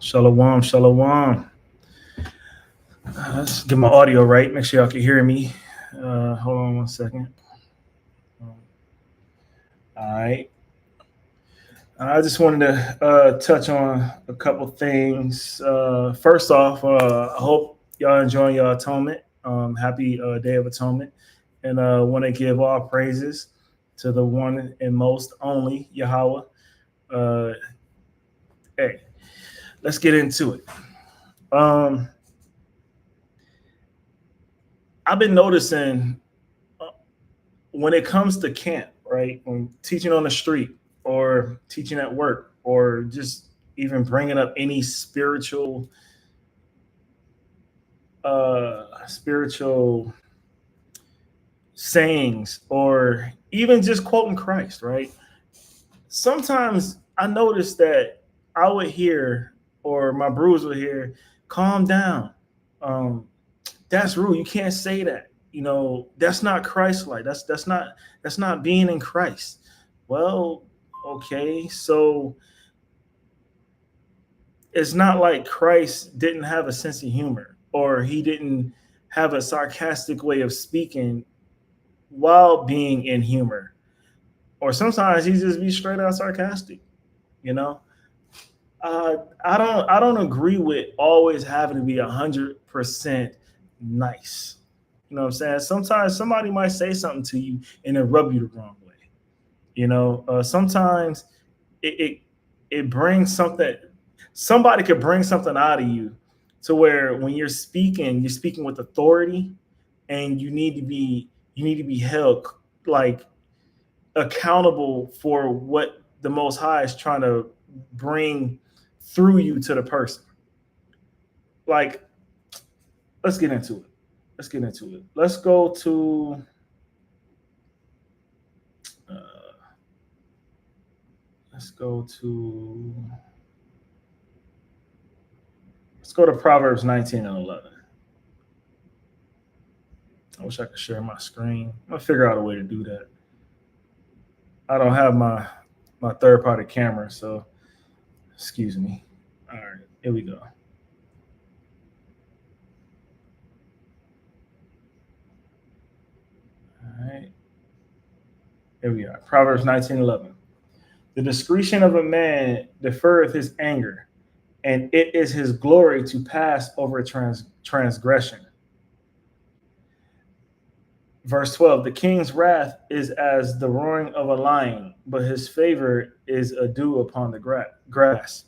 Shalom, shalom. Let's get my audio right. Make sure y'all can hear me. Hold on one second. All right. I just wanted to touch on a couple things. First off, I hope y'all enjoying your atonement. Happy Day of Atonement. And want to give all praises to the one and most only Yahweh. Uh, hey, let's get into it. Um, I've been noticing when it comes to camp, right? When teaching on the street or teaching at work or just even bringing up any spiritual sayings or even just quoting Christ, right? Sometimes I noticed that I would hear or my bruise would hear, calm down. Um, that's rude. You can't say that. That's not Christ-like. That's not being in Christ. Well, okay, so it's not like Christ didn't have a sense of humor or he didn't have a sarcastic way of speaking while being in humor. Or sometimes he just be straight out sarcastic, you know. I don't agree with always having to be 100% nice. You know what I'm saying? Sometimes somebody might say something to you and it rub you the wrong way. Sometimes it, it it brings something. Somebody could bring something out of you to where when you're speaking with authority, and you need to be held like accountable for what the Most High is trying to bring through you to the person. Like, let's get into it. Let's get into it. Let's go to uh, let's go to let's go to Proverbs 19 and 11. I wish I could share my screen. I'm gonna figure out a way to do that. I don't have my third party camera, so excuse me. All right, here we go. All right, here we are. Proverbs 19:11. The discretion of a man deferreth his anger, and it is his glory to pass over transgression. Verse 12. The king's wrath is as the roaring of a lion, but his favor is a dew upon the grass.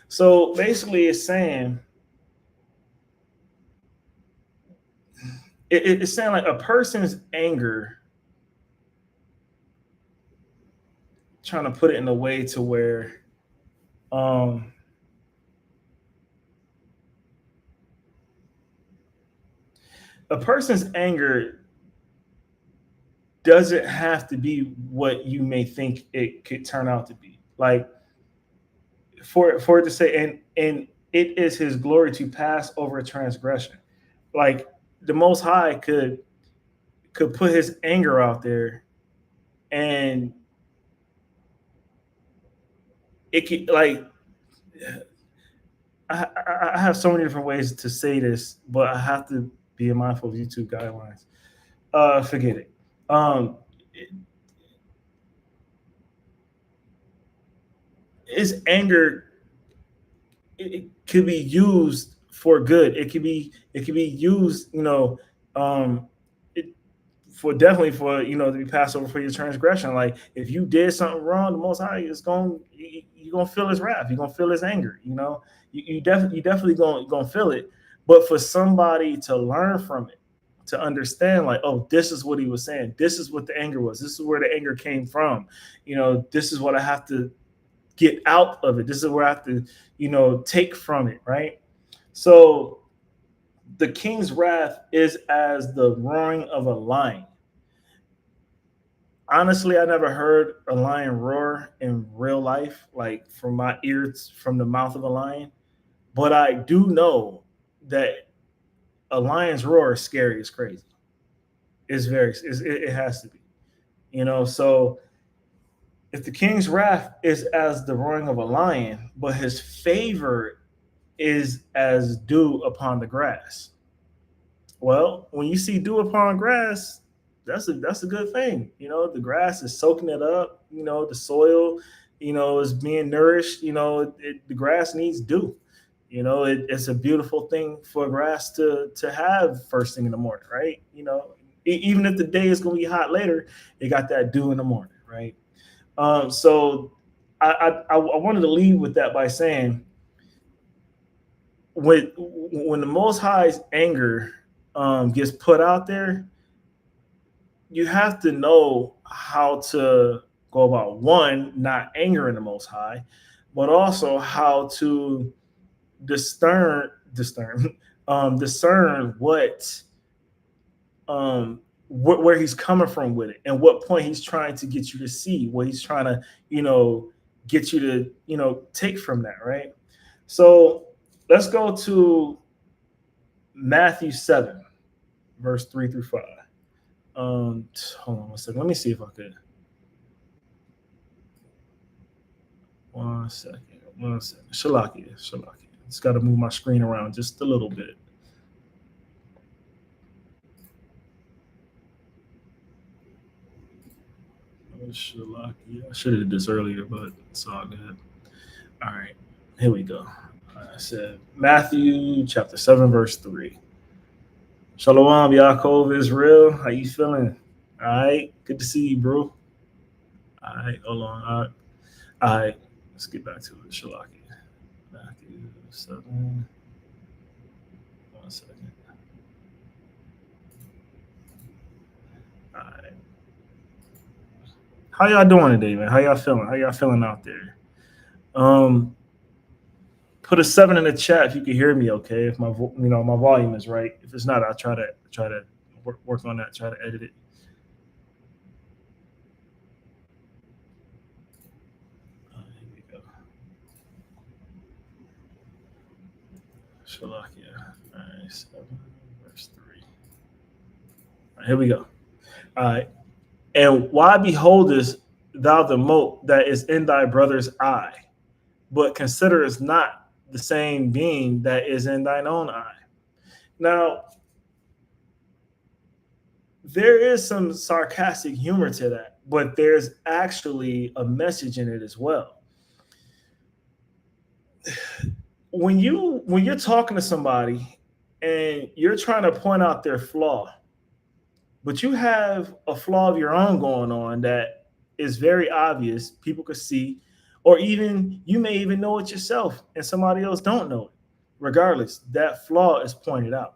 So basically, it's saying it's saying like a person's anger, trying to put it in a way to where um a person's anger doesn't have to be what you may think it could turn out to be. Like, for it to say, and it is his glory to pass over a transgression. Like, the Most High could put his anger out there, and it could, like, I have so many different ways to say this, but I have to be mindful of YouTube guidelines. Forget it. Um, his anger, it could be used for good. It could be used, it, for definitely for to be passed over for your transgression. Like, if you did something wrong, the Most High is going you're gonna feel his wrath. You're gonna feel his anger. You definitely gonna feel it. But for somebody to learn from it, to understand, like, oh, this is what he was saying. This is what the anger was. This is where the anger came from. This is what I have to get out of it. This is where I have to, take from it, right? So the king's wrath is as the roaring of a lion. Honestly, I never heard a lion roar in real life, like from my ears, from the mouth of a lion. But I do know that a lion's roar is scary as crazy. It has to be, So if the king's wrath is as the roaring of a lion, but his favor is as dew upon the grass. Well, when you see dew upon grass, that's a good thing. The grass is soaking it up. The soil, is being nourished. The grass needs dew. It's a beautiful thing for grass to have first thing in the morning, right? Even if the day is going to be hot later, it got that dew in the morning, right? So I wanted to leave with that by saying when the Most High's anger gets put out there, you have to know how to go about, one, not angering the Most High, but also how to discern discern where he's coming from with it, and what point he's trying to get you to see, what he's trying to get you to take from that, right? So let's go to Matthew 7, verse 3 through 5. Hold on one second. Let me see if I could. One second. Shalakia. Just got to move my screen around just a little bit. Shalakia. I should have did this earlier, but it's all good. All right. Here we go. I said Matthew chapter 7, verse 3. Shalom, Yaakov, Israel. How you feeling? All right. Good to see you, bro. All right. Hold on. All right. Let's get back to it. Shalaki. Matthew 7. 1 second. All right. How y'all doing today, man? How y'all feeling? How y'all feeling out there? Put a 7 in the chat if you can hear me. Okay, if my volume is right. If it's not, I'll try to work on that. Try to edit it. Here we go. Shalakia. All right, 7 verse 3. All right, here we go. All right. And why beholdest thou the mote that is in thy brother's eye, but considerest not the same being that is in thine own eye? Now, there is some sarcastic humor to that, but there's actually a message in it as well. When you're talking to somebody and you're trying to point out their flaw, but you have a flaw of your own going on that is very obvious, people could see, or even you may even know it yourself and somebody else don't know it. Regardless, that flaw is pointed out.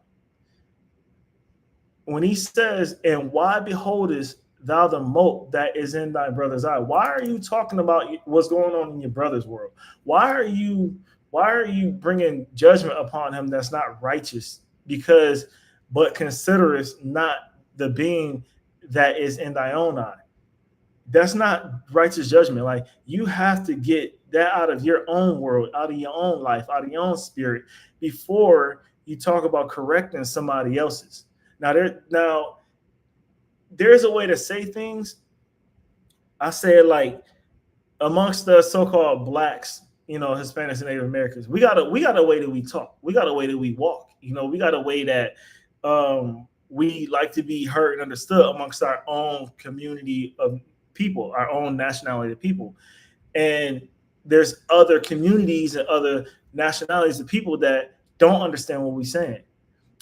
When he says, and why beholdest thou the mote that is in thy brother's eye? Why are you talking about what's going on in your brother's world? Why are you bringing judgment upon him that's not righteous? But considerest not the being that is in thy own eye. That's not righteous judgment. Like, you have to get that out of your own world, out of your own life, out of your own spirit, before you talk about correcting somebody else's. Now there's a way to say things. I say it like, amongst the so-called blacks, Hispanics and Native Americans, we got a way that we talk. We got a way that we walk. We got a way that we like to be heard and understood amongst our own community of people, our own nationality of people. And there's other communities and other nationalities of people that don't understand what we're saying.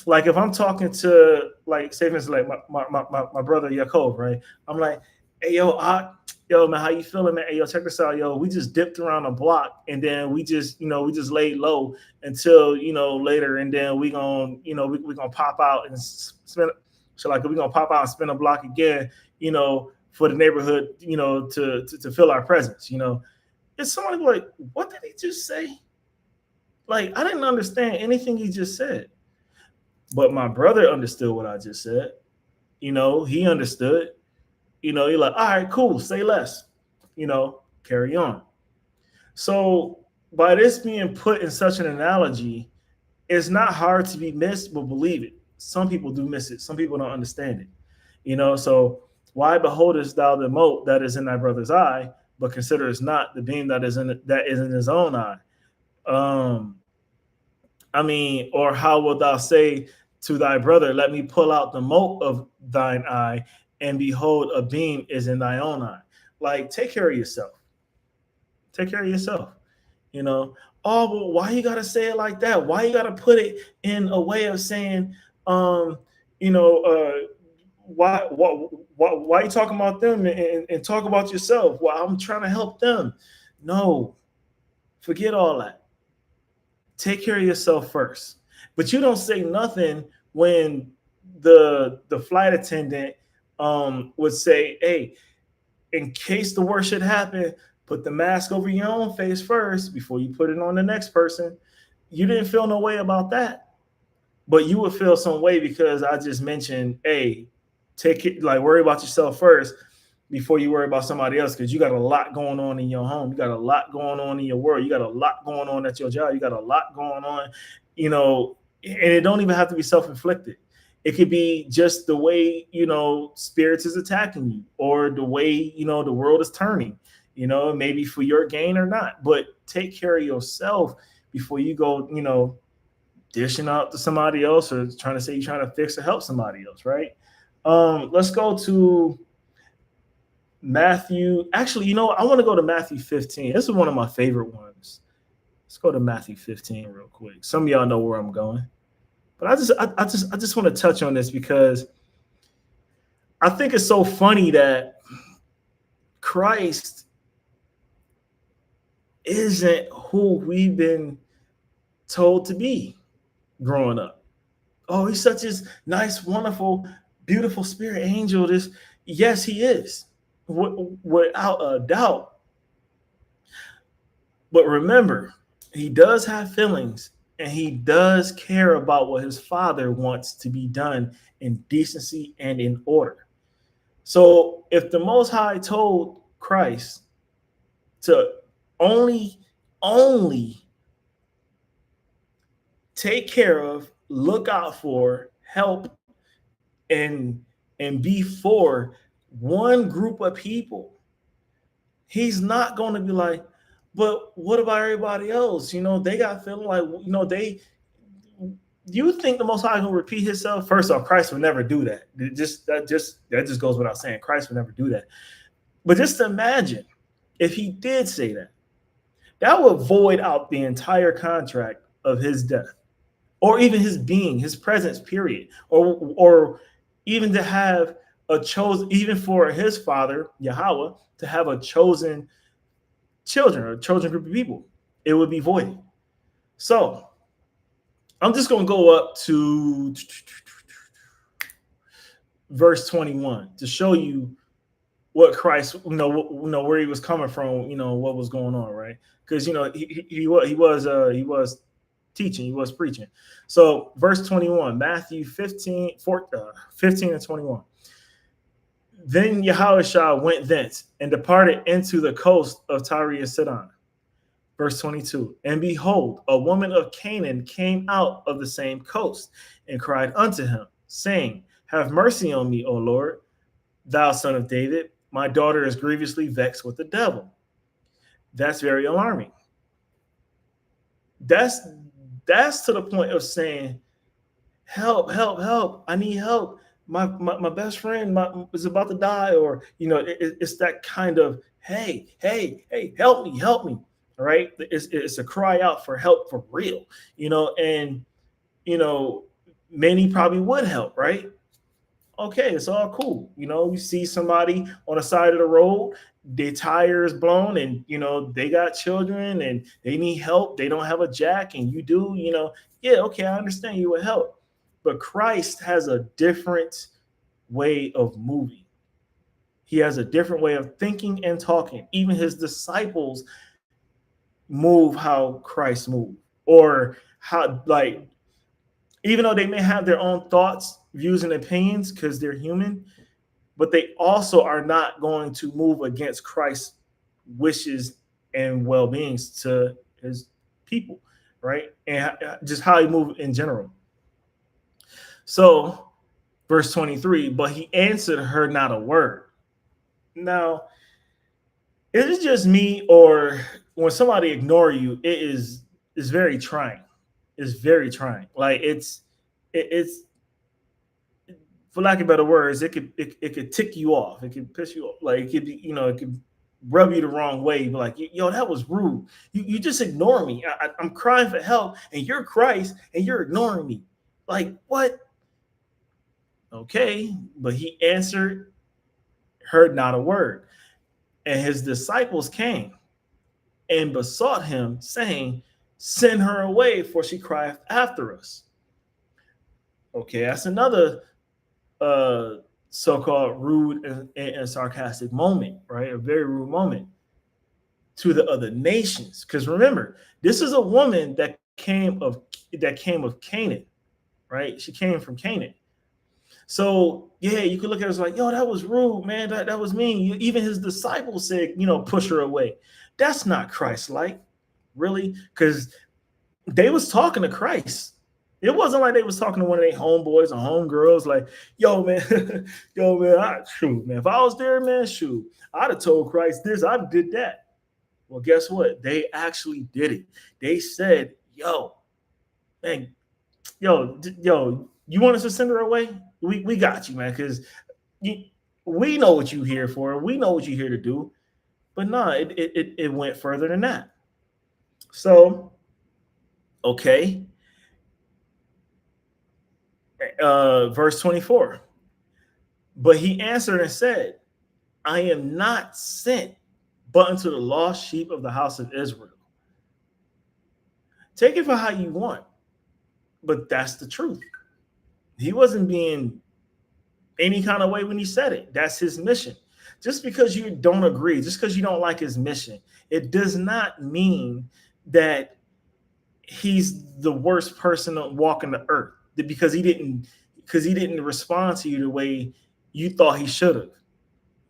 Like, if I'm talking to, like, say for instance, like my brother Yaakov, right? I'm like, hey, yo, man, how you feeling, man? Hey, yo, check this out, yo. We just dipped around the block, and then we just laid low until later, and then we gonna pop out and spend. So, like, we're gonna pop out and spin a block again, for the neighborhood, to fill our presence. It's somebody like, what did he just say? Like, I didn't understand anything he just said. But my brother understood what I just said. He understood. You're like, all right, cool, say less. Carry on. So by this being put in such an analogy, it's not hard to be missed, but believe it, some people do miss it. Some people don't understand it. So why beholdest thou the mote that is in thy brother's eye, but considerest not the beam that is in his own eye? I mean, or how wilt thou say to thy brother, let me pull out the mote of thine eye, and behold, a beam is in thy own eye? Like, take care of yourself. Take care of yourself. You know, oh, well, why you gotta say it like that? Why you gotta put it in a way of saying, um, you know, why you talking about them and talk about yourself? Well, I'm trying to help them. No, forget all that. Take care of yourself first. But you don't say nothing when the flight attendant would say, hey, in case the worst should happen, put the mask over your own face first before you put it on the next person. You didn't feel no way about that, but you would feel some way because I just mentioned, hey, take it, like, worry about yourself first before you worry about somebody else, because you got a lot going on in your home, you got a lot going on in your world, you got a lot going on at your job, you got a lot going on, you know, and it don't even have to be self-inflicted. It could be just the way, you know, spirits is attacking you, or the way, you know, the world is turning, you know, maybe for your gain or not. But take care of yourself before you go, you know, dishing out to somebody else or trying to say you're trying to fix or help somebody else, right? Let's go to Matthew. Actually, you know, I want to go to Matthew 15. This is one of my favorite ones. Let's go to Matthew 15 real quick. Some of y'all know where I'm going, but I just want to touch on this because I think it's so funny that Christ isn't who we've been told to be growing up. Oh, he's such a nice, wonderful, beautiful spirit angel. This, yes, he is, without a doubt. But remember, he does have feelings, and he does care about what his father wants to be done in decency and in order. So if the Most High told Christ to only take care of, look out for, help, and be for one group of people, he's not going to be like, but what about everybody else? You know, they got feeling like, you know, they. You think the Most High gonna repeat himself? First off, Christ would never do that. That just goes without saying. Christ would never do that. But just imagine if he did say that, that would void out the entire contract of his death, or even his being, his presence, period, or even to have a chosen, even for his father Yahweh to have a chosen children or a chosen group of people, it would be void. So I'm just going to go up to verse 21 to show you what Christ, where he was coming from, what was going on, right? Because he was teaching, he was preaching. So verse 21, Matthew 15 and 21. Then Yahushua went thence and departed into the coast of Tyre and Sidon. Verse 22, and behold, a woman of Canaan came out of the same coast and cried unto him, saying, have mercy on me, O Lord, thou son of David. My daughter is grievously vexed with the devil. That's very alarming. That's to the point of saying, help, help, help. I need help. My best friend is about to die. Or, it's that kind of, hey, help me. All right. It's a cry out for help for real, and, many probably would help, right? Okay, it's all cool. You see somebody on the side of the road, their tire is blown, and they got children and they need help. They don't have a jack, and you do, yeah, okay, I understand you would help. But Christ has a different way of moving. He has a different way of thinking and talking. Even his disciples move how Christ moved, or how, like, even though they may have their own thoughts, views, and opinions because they're human, but they also are not going to move against Christ's wishes and well-beings to his people, right? And just how he moved in general. So, verse 23, but he answered her not a word. Now, is it just me, or when somebody ignore you, it's very trying, is very trying. Like it's for lack of better words, it could tick you off. It could piss you off. Like it could be, it could rub you the wrong way. But like, yo, that was rude. You just ignore me. I'm crying for help, and you're Christ, and you're ignoring me. Like what? Okay, but he answered, heard not a word. And his disciples came and besought him, saying, "Send her away, for she crieth after us." Okay, that's another so-called rude and sarcastic moment, right? A very rude moment to the other nations. Because remember, this is a woman that came of Canaan, right? She came from Canaan. So yeah, you could look at it as like, yo, that was rude, man. That was mean. Even his disciples said, push her away. That's not Christ-like, really, because they was talking to Christ. It wasn't like they was talking to one of their homeboys or homegirls, like, yo, man, yo, man, shoot, man. If I was there, man, shoot, I'd have told Christ this, I'd have did that. Well, guess what? They actually did it. They said, yo, man, yo, you want us to send her away? We got you, man, because we know what you're here for. We know what you're here to do. But no, it went further than that. So, okay. Verse 24. But he answered and said, I am not sent but unto the lost sheep of the house of Israel. Take it for how you want, but that's the truth. He wasn't being any kind of way when he said it. That's his mission. Just because you don't agree, just because you don't like his mission, it does not mean that he's the worst person walking the earth because he didn't respond to you the way you thought he should have.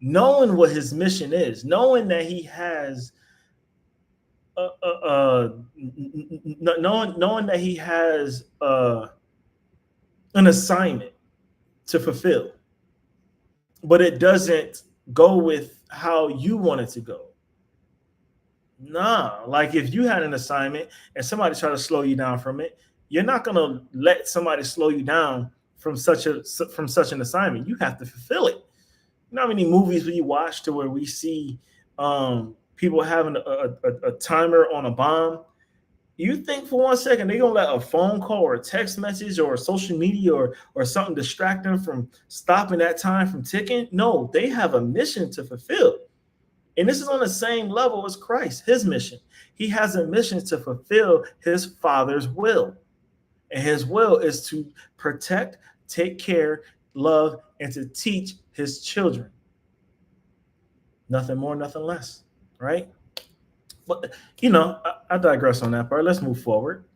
Knowing what his mission is, knowing that he has knowing that he has an assignment to fulfill, but it doesn't go with how you want it to go. Nah, like if you had an assignment and somebody tried to slow you down from it, you're not gonna let somebody slow you down from such an assignment. You have to fulfill it. You know how many movies we watch to where we see people having a timer on a bomb? You think for 1 second they're gonna let a phone call or a text message or social media or something distract them from stopping that time from ticking? No, they have a mission to fulfill. And this is on the same level as Christ, his mission. He has a mission to fulfill his Father's will. And his will is to protect, take care, love, and to teach his children. Nothing more, nothing less, right? But, I digress on that part. Let's move forward.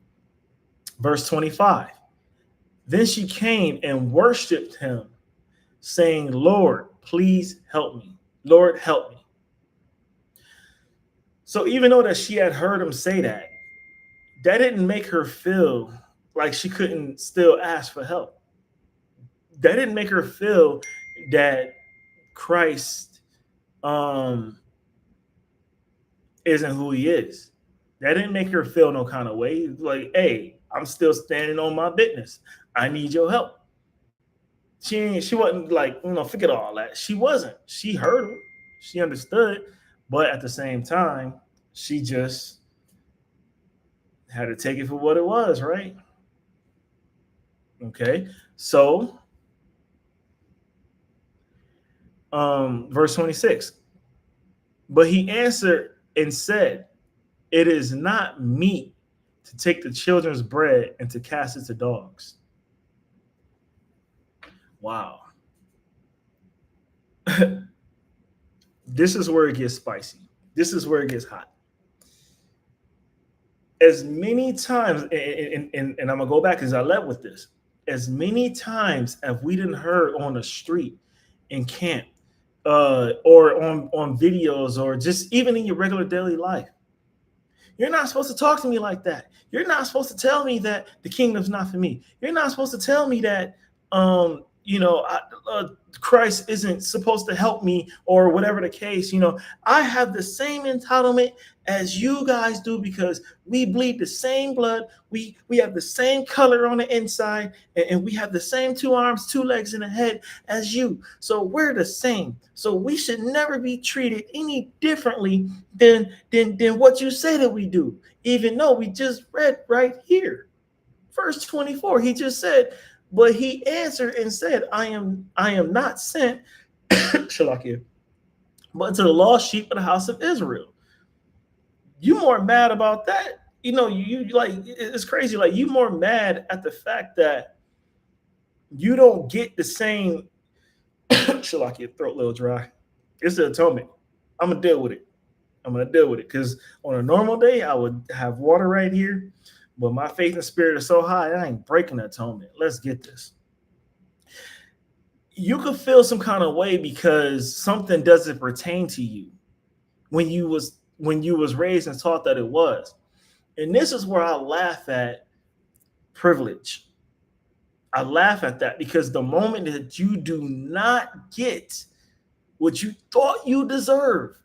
Verse 25. Then she came and worshiped him, saying, Lord, please help me. Lord, help me. So even though that she had heard him say that didn't make her feel like she couldn't still ask for help. That didn't make her feel that Christ isn't who he is. That didn't make her feel no kind of way. Like, hey, I'm still standing on my business. I need your help. She wasn't like, forget all that. She wasn't. She heard him. She understood. But at the same time, she just had to take it for what it was, right? Okay. So, verse 26. But he answered and said, it is not meet to take the children's bread and to cast it to dogs. Wow. This is where it gets spicy. This is where it gets hot. As many times, and I'm going to go back because I led with this. As many times as we didn't heard on the street in camp or on videos or just even in your regular daily life, you're not supposed to talk to me like that. You're not supposed to tell me that the kingdom's not for me. You're not supposed to tell me that Christ isn't supposed to help me or whatever the case. I have the same entitlement as you guys do because we bleed the same blood. We have the same color on the inside, and we have the same 2 arms, 2 legs, and a head as you. So we're the same. So we should never be treated any differently than what you say that we do. Even though we just read right here, verse 24, he just said, but he answered and said, I am not sent, Shalakia, but to the lost sheep of the house of Israel. You more mad about that? You like, it's crazy. Like, you more mad at the fact that you don't get the same Shalakia, throat a little dry. It's the atonement. I'm gonna deal with it. Because on a normal day I would have water right here, but my faith and spirit are so high I ain't breaking the atonement. Let's get this. You could feel some kind of way because something doesn't pertain to you when you was raised and taught that it was. And this is where I laugh at privilege. I laugh at that because the moment that you do not get what you thought you deserve,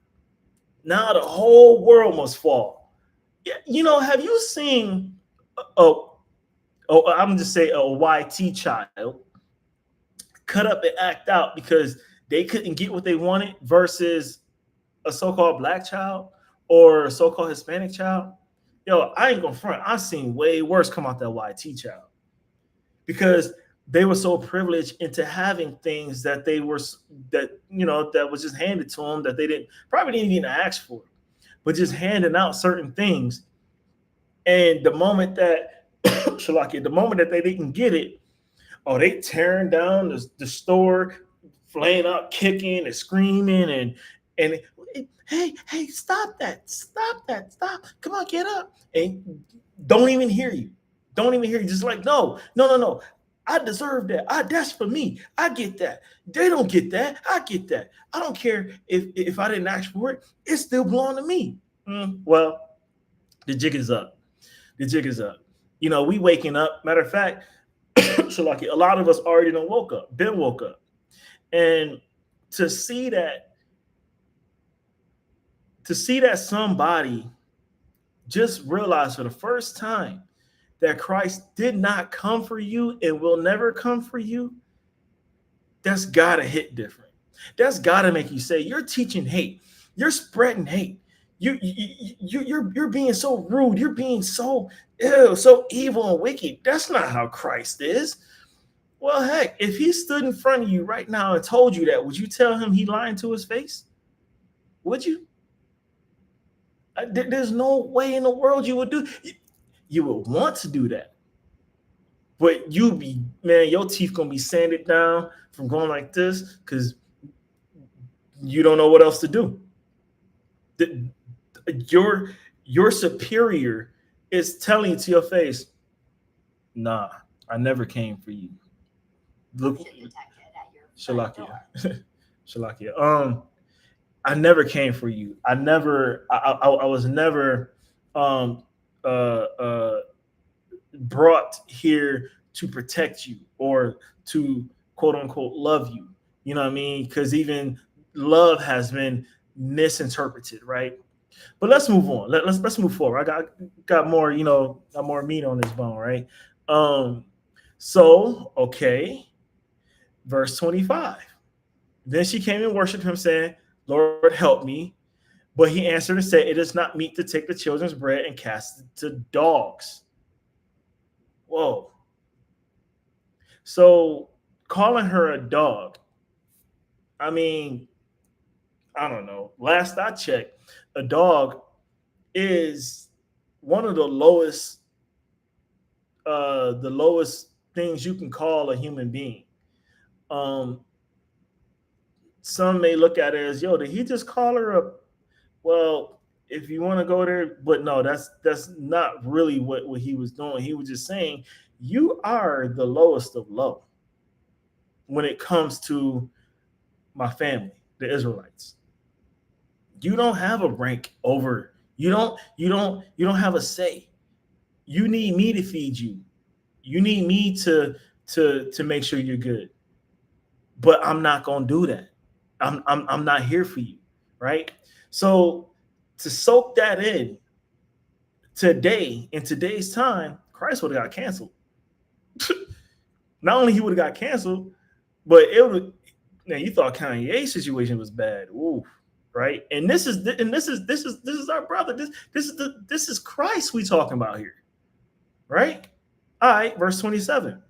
now the whole world must fall. Yeah, have you seen I'm just say a YT child cut up and act out because they couldn't get what they wanted versus a so-called black child or a so-called Hispanic child? Yo, I ain't gonna front. I've seen way worse come out that YT child because they were so privileged into having things that that was just handed to them that they probably didn't even ask for, but just handing out certain things. And the moment that the moment that they didn't get it, oh, they tearing down the store, flaying up, kicking and screaming, and hey, stop that, come on, get up, and don't even hear you, just like, no, I deserve that. That's for me. I get that. They don't get that. I get that. I don't care if I didn't ask for it. It still belong to me. Well, the jig is up. We waking up. Matter of fact, so like a lot of us already done woke up. And to see that somebody just realized for the first time that Christ did not come for you and will never come for you, that's gotta hit different. That's gotta make you say, you're teaching hate, you're spreading hate, you're being so rude, you're being so so evil and wicked. That's not how Christ is. Well, heck, if he stood in front of you right now and told you that, would you tell him he lying to his face? Would you? There's no way in the world you would do. You would want to do that, but your teeth gonna be sanded down from going like this because you don't know what else to do. Your superior is telling you to your face, nah, I never came for you. Look, Shalakia. Shalakia. I never came for you. I was never uh, uh, brought here to protect you or to quote unquote love you. You know what I mean? Because even love has been misinterpreted, right? But let's move on. Let's move forward. I got more, got more meat on this bone, right? So okay, verse 25. Then she came and worshipped him, saying, Lord, help me. But he answered and said, it is not meet to take the children's bread and cast it to dogs. Whoa. So calling her a dog, I mean, I don't know. Last I checked, a dog is one of the lowest things you can call a human being. Some may look at it as, yo, did he just call her a? Well, if you want to go there, but no, that's not really what he was doing. He was just saying you are the lowest of low when it comes to my family, the Israelites. You don't have a rank over. You don't have a say. You need me to feed you. You need me to make sure you're good. but I'm not gonna do that. I'm not here for you, right? So to soak that in today, in today's time, Christ would have got canceled. Not only he would have got canceled, but it would. Now you thought Kanye's situation was bad, ooh, right? And this is our brother. This is Christ we talking about here, right? All right, verse 27.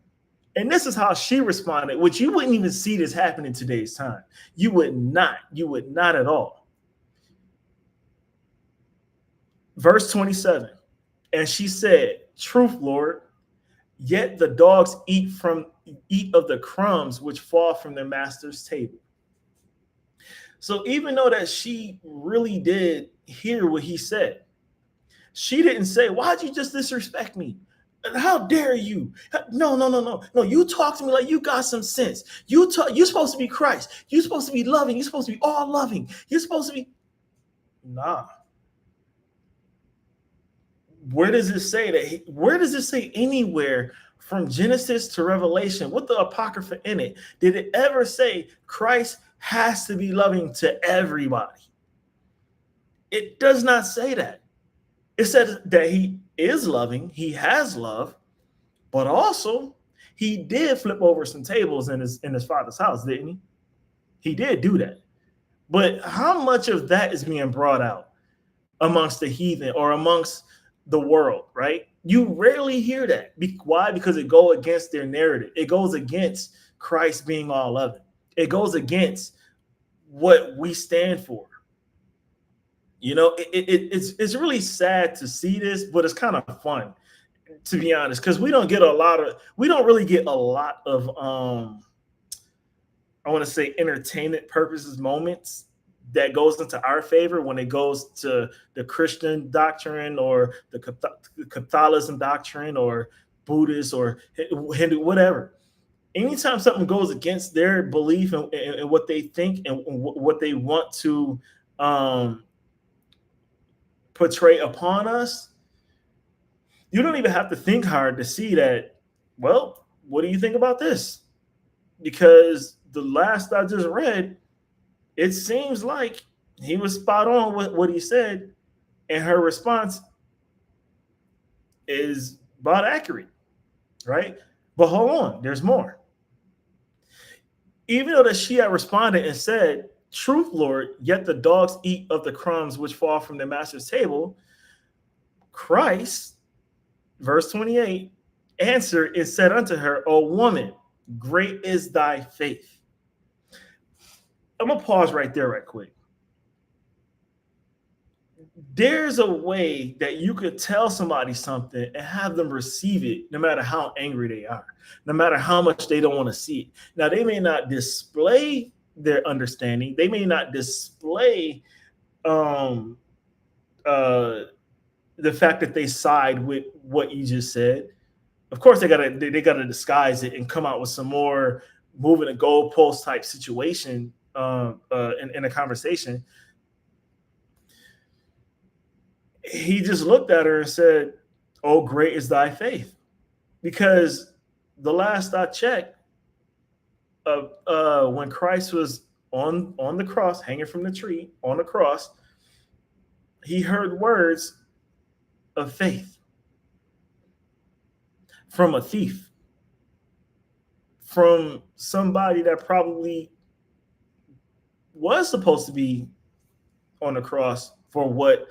And this is how she responded, which you wouldn't even see this happen in today's time. You would not. You would not at all. Verse 27. And she said, truth, Lord, yet the dogs eat of the crumbs which fall from their master's table. So even though that she really did hear what he said, she didn't say, why'd you just disrespect me? How dare you? No, no, no, no, no. You talk to me like you got some sense. You're supposed to be Christ. You're supposed to be loving. You're supposed to be all loving. You're supposed to be. Nah. Where does it say that? Where does it say anywhere from Genesis to Revelation with the Apocrypha in it? Did it ever say Christ has to be loving to everybody? It does not say that. It says that he is loving, he has love, but also he did flip over some tables in his father's house, didn't he? He did do that. But how much of that is being brought out amongst the heathen or amongst the world, right? You rarely hear that. Why? Because it goes against their narrative. It goes against Christ being all loving. It goes against what we stand for. It's really sad to see this, but it's kind of fun, to be honest, because we don't really get a lot of I want to say entertainment purposes moments that goes into our favor when it goes to the Christian doctrine or the Catholicism doctrine or Buddhist or Hindu, whatever. Anytime something goes against their belief and what they think and what they want to portray upon us, you don't even have to think hard to see that, well, what do you think about this? Because the last I just read, it seems like he was spot on with what he said, and her response is about accurate, right? But hold on, there's more. Even though that she had responded and said, truth, Lord, yet the dogs eat of the crumbs which fall from their master's table, Christ, verse 28, answered and said unto her, O woman, great is thy faith. I'm going to pause right there right quick. There's a way that you could tell somebody something and have them receive it no matter how angry they are, no matter how much they don't want to see it. Now, they may not display their understanding. They may not display the fact that they side with what you just said. Of course, they gotta disguise it and come out with some more moving a goalpost type situation in a conversation. He just looked at her and said, "Oh, great is thy faith," because the last I checked, when Christ was on the cross, hanging from the tree on the cross, he heard words of faith from a thief, from somebody that probably was supposed to be on the cross for what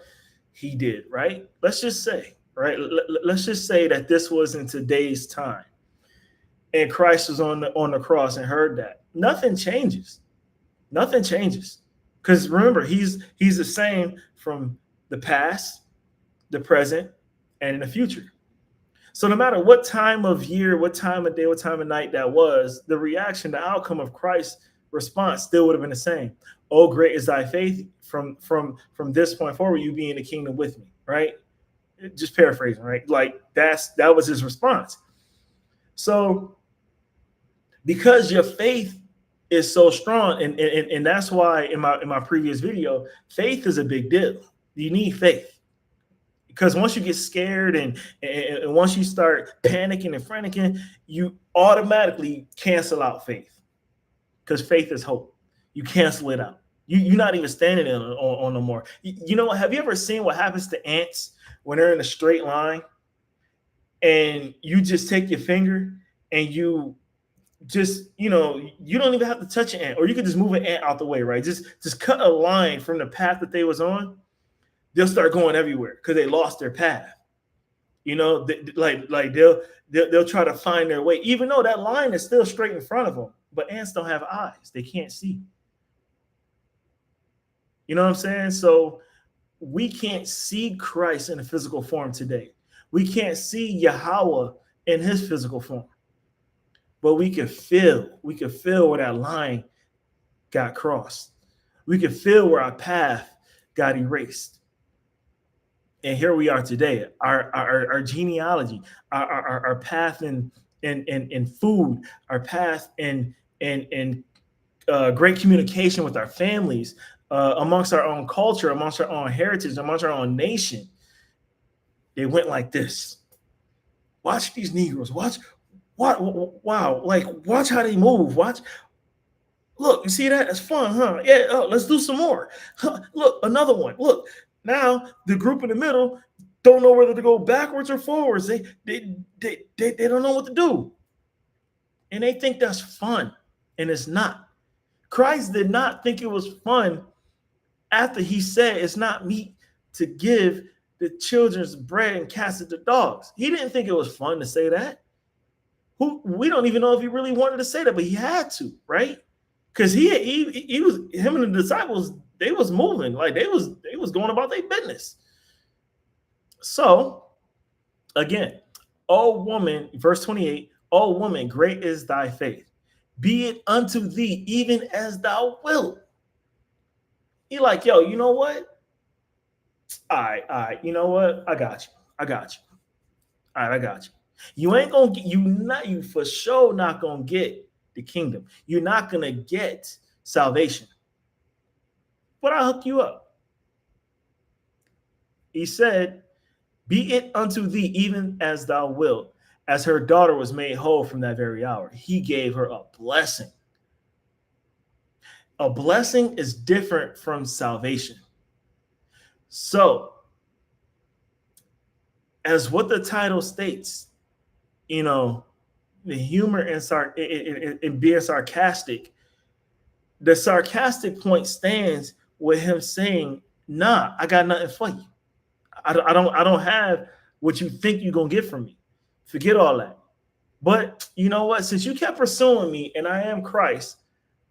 he did, right? Let's just say, right? Let's just say that this was in today's time and Christ was on the cross and heard that. Nothing changes. Nothing changes. Because remember, he's the same from the past, the present, and in the future. So no matter what time of year, what time of day, what time of night that was, the reaction, the outcome of Christ's response still would have been the same. Oh, great is thy faith. From this point forward, you be in the kingdom with me, right? Just paraphrasing, right? Like that was his response. So because your faith is so strong, and that's why in my previous video, faith is a big deal. You need faith. Because once you get scared and once you start panicking and franticing, you automatically cancel out faith. because faith is hope. You cancel it out. You're not even standing on no more. You know what? Have you ever seen what happens to ants when they're in a straight line and you just take your finger and you just, you don't even have to touch an ant, or you could just move an ant out the way, right? Just cut a line from the path that they was on. They'll start going everywhere because they lost their path. They'll try to find their way, even though that line is still straight in front of them. But ants don't have eyes; they can't see. You know what I'm saying? So we can't see Christ in a physical form today. We can't see Yahweh in his physical form. But we can feel where that line got crossed. We can feel where our path got erased. And here we are today. Our genealogy, our path in food, our path in great communication with our families, amongst our own culture, amongst our own heritage, amongst our own nation. They went like this. Watch these Negroes. Watch how they move. Look, you see that? That's fun, huh? Yeah, let's do some more. Look, another one. Look, now the group in the middle don't know whether to go backwards or forwards. They don't know what to do. And they think that's fun, and it's not. Christ did not think it was fun after he said it's not meat to give the children's bread and cast it to dogs. He didn't think it was fun to say that. We don't even know if he really wanted to say that, but he had to, right? Because he was, him and the disciples, they was moving, like they was going about their business. So again, oh woman, verse 28, oh woman, great is thy faith. Be it unto thee even as thou wilt. He like, yo, you know what? All right, you know what? I got you. All right, I got you. You ain't gonna get, you for sure not gonna get the kingdom. You're not gonna get salvation. But I'll hook you up. He said, be it unto thee even as thou wilt. As her daughter was made whole from that very hour, he gave her a blessing. A blessing is different from salvation. So, as what the title states, the humor and being sarcastic, the sarcastic point stands with him saying, nah, I got nothing for you. I don't have what you think you're going to get from me. Forget all that. But you know what? Since you kept pursuing me and I am Christ,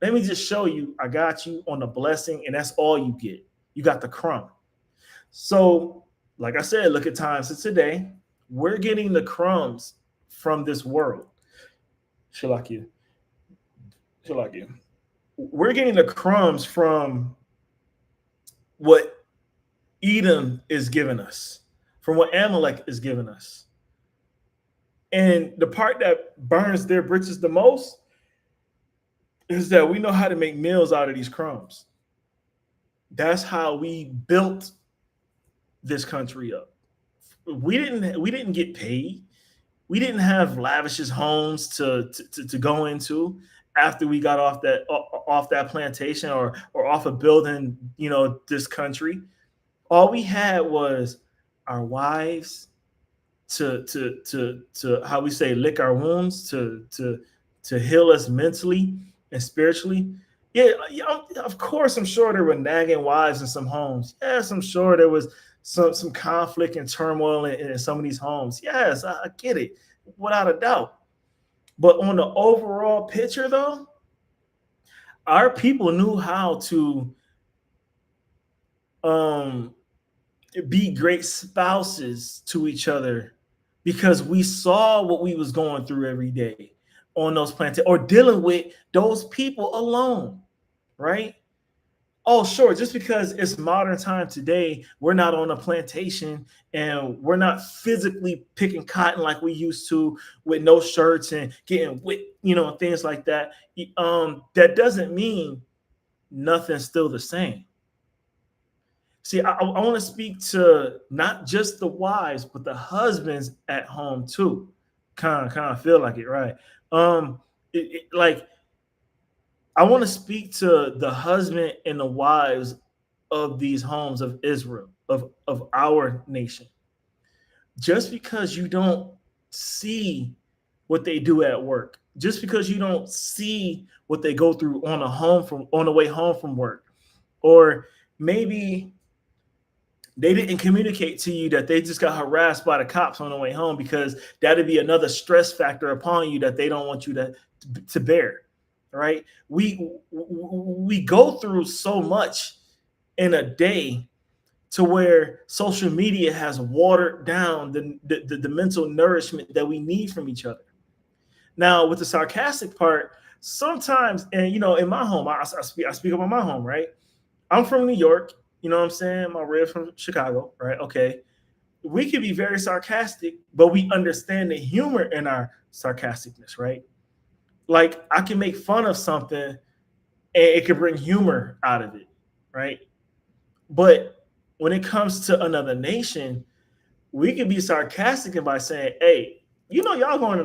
let me just show you I got you on the blessing, and that's all you get. You got the crumb. So, like I said, look at times of today. We're getting the crumbs from this world. Shalakia. We're getting the crumbs from what Edom is giving us, from what Amalek is giving us. And the part that burns their britches the most is that we know how to make meals out of these crumbs. That's how we built this country up. We didn't get paid. We didn't have lavish homes to go into after we got off that plantation or off of building, this country. All we had was our wives to how we say lick our wounds, to heal us mentally and spiritually. Yeah, of course, I'm sure there were nagging wives in some homes. Yes, I'm sure there was some conflict and turmoil in some of these homes. Yes, I get it, without a doubt. But on the overall picture, though, our people knew how to be great spouses to each other because we saw what we was going through every day on those plantations or dealing with those people alone, right? Oh, sure. Just because it's modern time today, we're not on a plantation and we're not physically picking cotton like we used to with no shirts and getting whipped, things like that. That doesn't mean nothing's still the same. See, I want to speak to not just the wives, but the husbands at home too. Kind of feel like it, right? Like I want to speak to the husband and the wives of these homes of Israel, of our nation. Just because you don't see what they do at work, just because you don't see what they go through on the way home from work, or maybe they didn't communicate to you that they just got harassed by the cops on the way home, because that'd be another stress factor upon you that they don't want you to bear. Right? We go through so much in a day to where social media has watered down the mental nourishment that we need from each other. Now, with the sarcastic part, sometimes, and in my home, I speak about my home, right? I'm from New York, you know what I'm saying? My ribs from Chicago, right? Okay. We can be very sarcastic, but we understand the humor in our sarcasticness, right? Like, I can make fun of something and it can bring humor out of it, right? But when it comes to another nation, we can be sarcastic by saying, "Hey, y'all going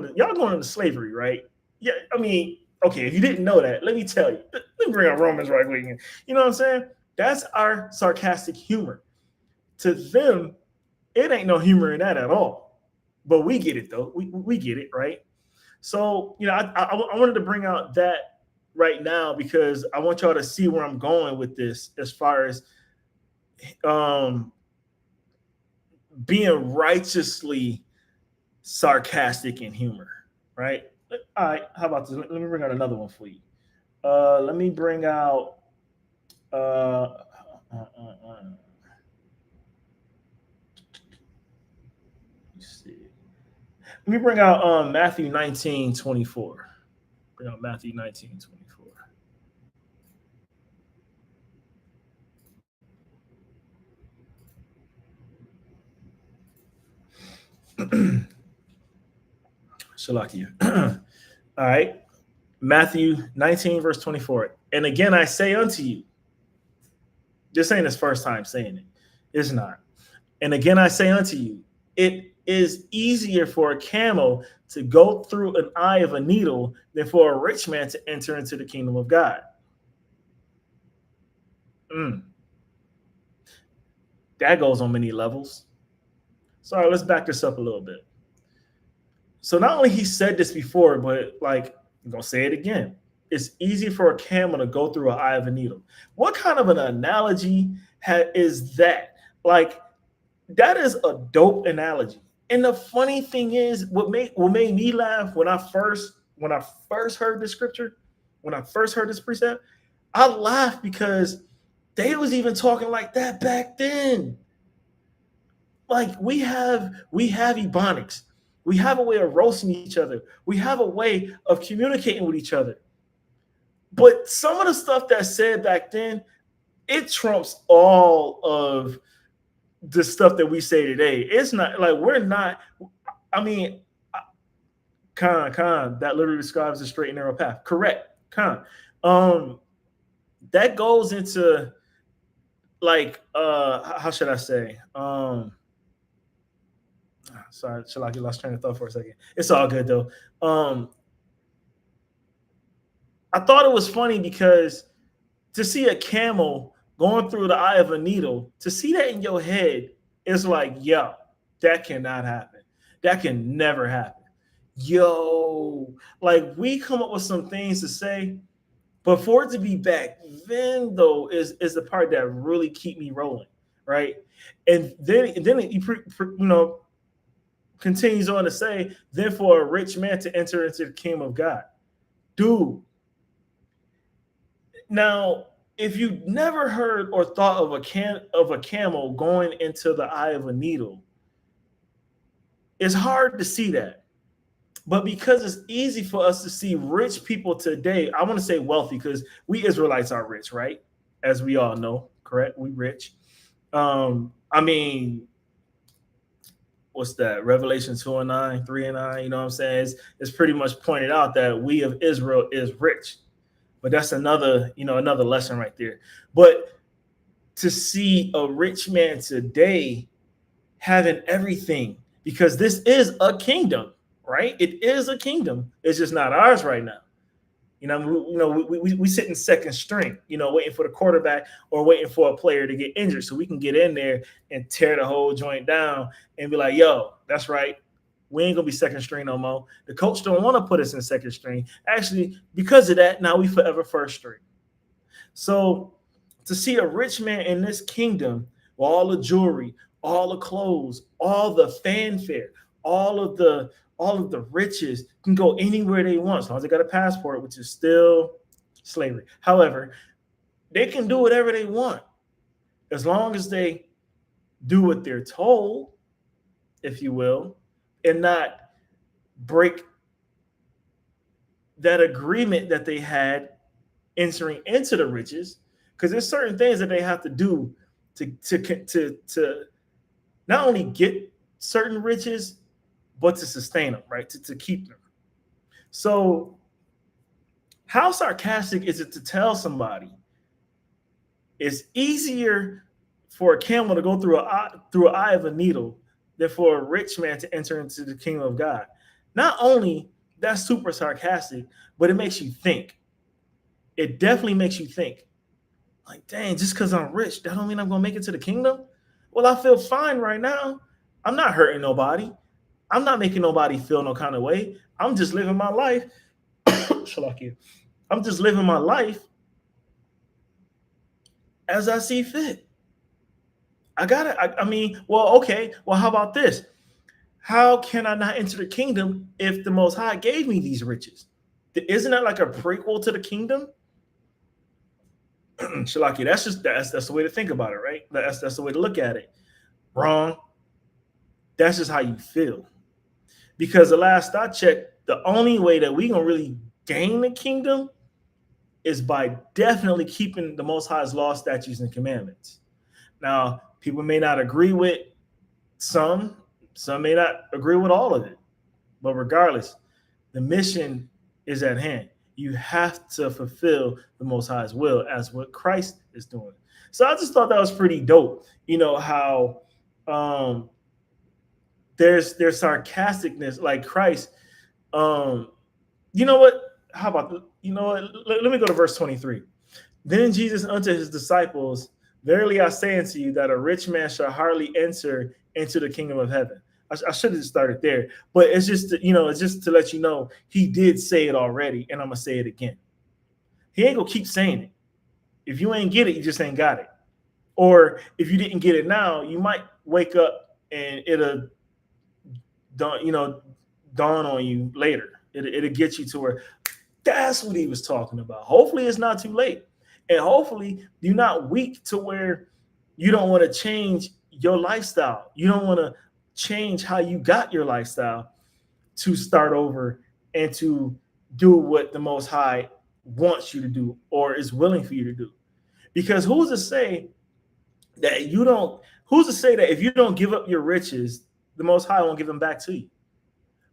into slavery, right?" Yeah, I mean, okay, if you didn't know that, let me tell you. Let me bring up Romans right quick. You know what I'm saying? That's our sarcastic humor. To them, it ain't no humor in that at all. But we get it though. We get it, right? So I wanted to bring out that right now because I want y'all to see where I'm going with this, as far as um being righteously sarcastic and humor, right? All right, how about this? Let me bring out another one for you. Let me bring out. Uh, uh, let's see. Let me bring out Matthew 19:24. Bring out Matthew 19:24. Shalakia. All right. Matthew 19, verse 24. And again, I say unto you, this ain't his first time saying it. It's not. And again, I say unto you, it is easier for a camel to go through an eye of a needle than for a rich man to enter into the kingdom of God. Mm, that goes on many levels. Sorry, let's back this up a little bit. So not only he said this before, but like I'm gonna say it again. It's easy for a camel to go through an eye of a needle. What kind of an analogy is that? Like, that is a dope analogy. And the funny thing is, what made me laugh when I first heard this scripture, when I first heard this precept, I laughed because they was even talking like that back then. Like, we have ebonics. We have a way of roasting each other. We have a way of communicating with each other. But some of the stuff that's said back then, it trumps all of the stuff that we say today. It's not like we're not. I mean, Khan, that literally describes the straight and narrow path. Correct, Khan. Um, that goes into, like, how should I say? Sorry, Shalaki, lost train of thought for a second. It's all good though. Um, I thought it was funny because to see a camel going through the eye of a needle, to see that in your head, it's like, yo, that cannot happen. That can never happen. Yo, like, we come up with some things to say, but for it to be back then though is the part that really keep me rolling, right? And then continues on to say, then for a rich man to enter into the kingdom of God, dude. Now, if you never heard or thought of a camel going into the eye of a needle, it's hard to see that. But because it's easy for us to see rich people today, I want to say wealthy because we Israelites are rich, right? As we all know, correct? We rich. I mean, what's that? Revelation 2:9, 3:9. You know what I'm saying? It's pretty much pointed out that we of Israel is rich. But that's another lesson right there. But to see a rich man today having everything, because this is a kingdom, right? It is a kingdom. It's just not ours right now. We sit in second string, waiting for the quarterback or waiting for a player to get injured so we can get in there and tear the whole joint down and be like, yo, that's right. We ain't gonna be second string no more. The coach don't want to put us in second string. Actually, because of that, now we forever first string. So to see a rich man in this kingdom with all the jewelry, all the clothes, all the fanfare, all of the all of the riches, can go anywhere they want as long as they got a passport, which is still slavery. However, they can do whatever they want as long as they do what they're told, if you will, and not break that agreement that they had entering into the riches, because there's certain things that they have to do to not only get certain riches, but to sustain them, right? To keep them. So, how sarcastic is it to tell somebody it's easier for a camel to go through an eye of a needle than for a rich man to enter into the kingdom of God? Not only that's super sarcastic, but it makes you think. It definitely makes you think. Like, dang, just because I'm rich, that don't mean I'm gonna make it to the kingdom. Well, I feel fine right now. I'm not hurting nobody. I'm not making nobody feel no kind of way. I'm just living my life. I'm just living my life as I see fit. I gotta. I mean, well, okay. Well, how about this? How can I not enter the kingdom if the Most High gave me these riches? Isn't that like a prequel to the kingdom? Shalaki, that's the way to think about it, right? That's the way to look at it. Wrong. That's just how you feel. Because the last I checked, the only way that we gonna really gain the kingdom is by definitely keeping the Most High's law, statutes, and commandments. Now, people may not agree with some may not agree with all of it, but regardless, the mission is at hand. You have to fulfill the Most High's will as what Christ is doing. So I just thought that was pretty dope. How there's sarcasticness like Christ. You know what? How about let me go to verse 23. Then Jesus unto his disciples, verily I say unto you that a rich man shall hardly enter into the kingdom of heaven. I should have started there, but it's just to let you know he did say it already, and I'm gonna say it again. He ain't gonna keep saying it. If you ain't get it, you just ain't got it. Or if you didn't get it now, you might wake up and it'll dawn on you later. It'll get you to where that's what he was talking about. Hopefully it's not too late. And hopefully you're not weak to where you don't want to change your lifestyle. You don't want to change how you got your lifestyle to start over and to do what the Most High wants you to do or is willing for you to do. Because who's to say that if you don't give up your riches, the Most High won't give them back to you?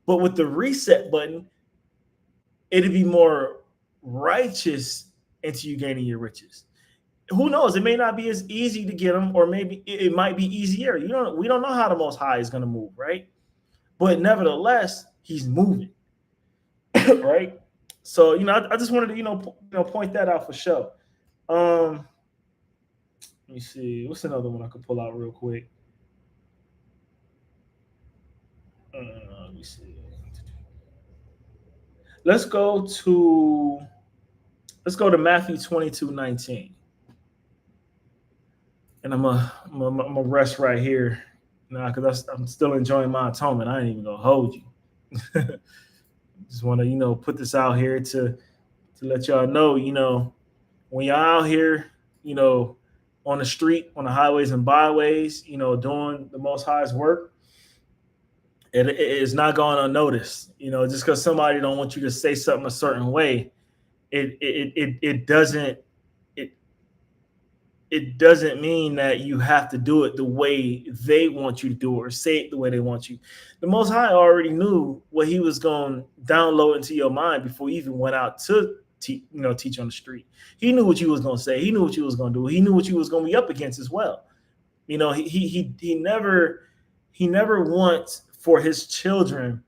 But with the reset button, it'd be more righteous into you gaining your riches. Who knows? It may not be as easy to get them, or maybe it might be easier. We don't know how the Most High is going to move, right? But nevertheless, he's moving, right? So I just wanted to point that out for sure. Let me see. What's another one I could pull out real quick? Let me see. Let's go to Matthew 22:19. And I'm gonna rest right here now because I'm still enjoying my atonement. I ain't even gonna hold you. Just want to put this out here to let y'all know, when y'all out here, on the street, on the highways and byways, doing the Most High's work, it is not going unnoticed. Just because somebody don't want you to say something a certain way, it doesn't mean that you have to do it the way they want you to do it or say it the way they want you. The Most High already knew what he was going to download into your mind before you even went out to teach on the street. He knew what you was going to say. He knew what you was going to do. He knew what you was going to be up against as well. He never wants for his children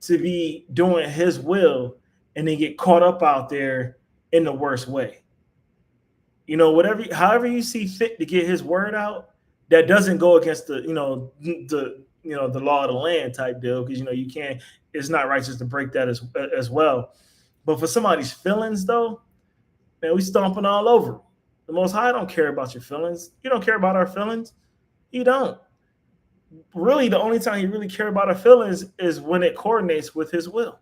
to be doing his will and they get caught up out there in the worst way. Whatever, however you see fit to get his word out, that doesn't go against the law of the land type deal, because you can't. It's not righteous to break that as well. But for somebody's feelings, though, man, we stomping all over 'em. The Most High don't care about your feelings. You don't care about our feelings. You don't. Really, the only time He really care about our feelings is when it coordinates with His will.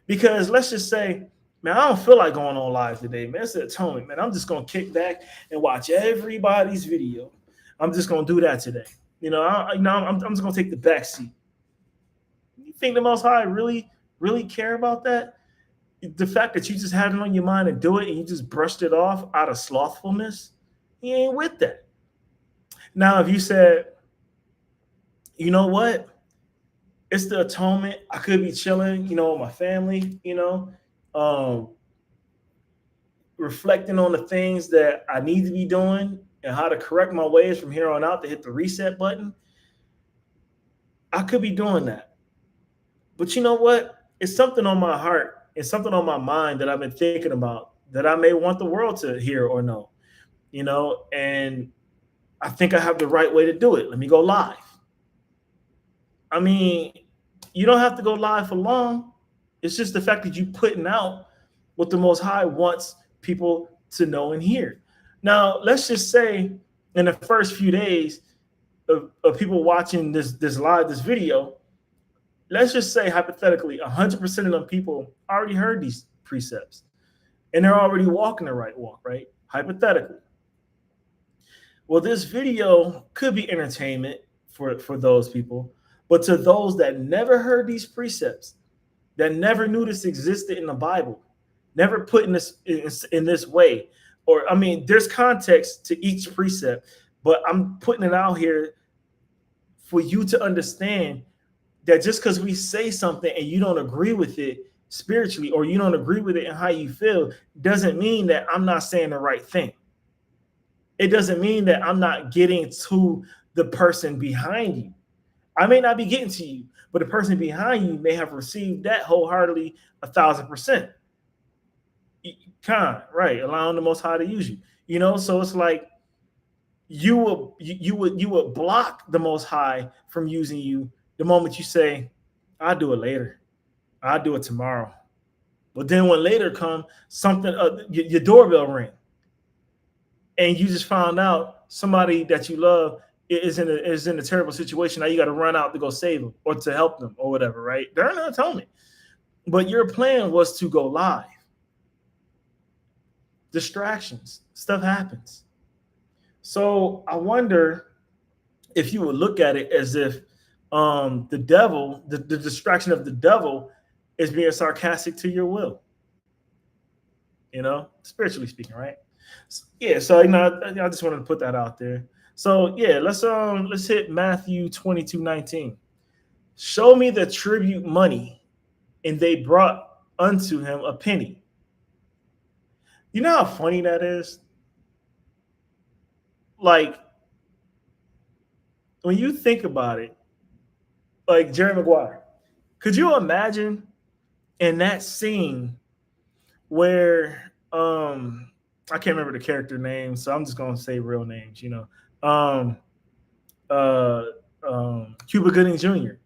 Because let's just say, man, I don't feel like going on live today, man. It's the atonement, man. I'm just gonna kick back and watch everybody's video. I'm just gonna do that today. I'm just gonna take the back seat. You think the Most High really, really care about that? The fact that you just had it on your mind to do it and you just brushed it off out of slothfulness, He ain't with that. Now, if you said, you know what? It's the atonement. I could be chilling, with my family, reflecting on the things that I need to be doing and how to correct my ways from here on out to hit the reset button. I could be doing that. But you know what? It's something on my heart. It's something on my mind that I've been thinking about that I may want the world to hear or know, and I think I have the right way to do it. Let me go live. I mean, you don't have to go live for long. It's just the fact that you're putting out what the Most High wants people to know and hear. Now, let's just say in the first few days of people watching this video, let's just say hypothetically 100% of them people already heard these precepts and they're already walking the right walk, right? Hypothetically. Well, this video could be entertainment for those people, but to those that never heard these precepts, that never knew this existed in the Bible, never put in this way, or I mean, there's context to each precept, but I'm putting it out here for you to understand that just because we say something and you don't agree with it spiritually, or you don't agree with it in how you feel, doesn't mean that I'm not saying the right thing. It doesn't mean that I'm not getting to the person behind you. I may not be getting to you, but the person behind you may have received that wholeheartedly 1,000%. Right, allowing the Most High to use you. So it's like you would block the Most High from using you the moment you say, "I'll do it later. I'll do it tomorrow." But then when later come, something your doorbell ring, and you just found out somebody that you love is in a terrible situation. Now you got to run out to go save them or to help them or whatever, right? They're not atonement. But your plan was to go live. Distractions, stuff happens. So I wonder if you would look at it as if the devil, the distraction of the devil, is being sarcastic to your will. Spiritually speaking, right? So, yeah. So I just wanted to put that out there. So yeah, let's hit Matthew 22:19. Show me the tribute money, and they brought unto him a penny. You know how funny that is? Like, when you think about it, like Jerry Maguire, could you imagine in that scene where I can't remember the character name, so I'm just gonna say real names, Cuba Gooding Jr.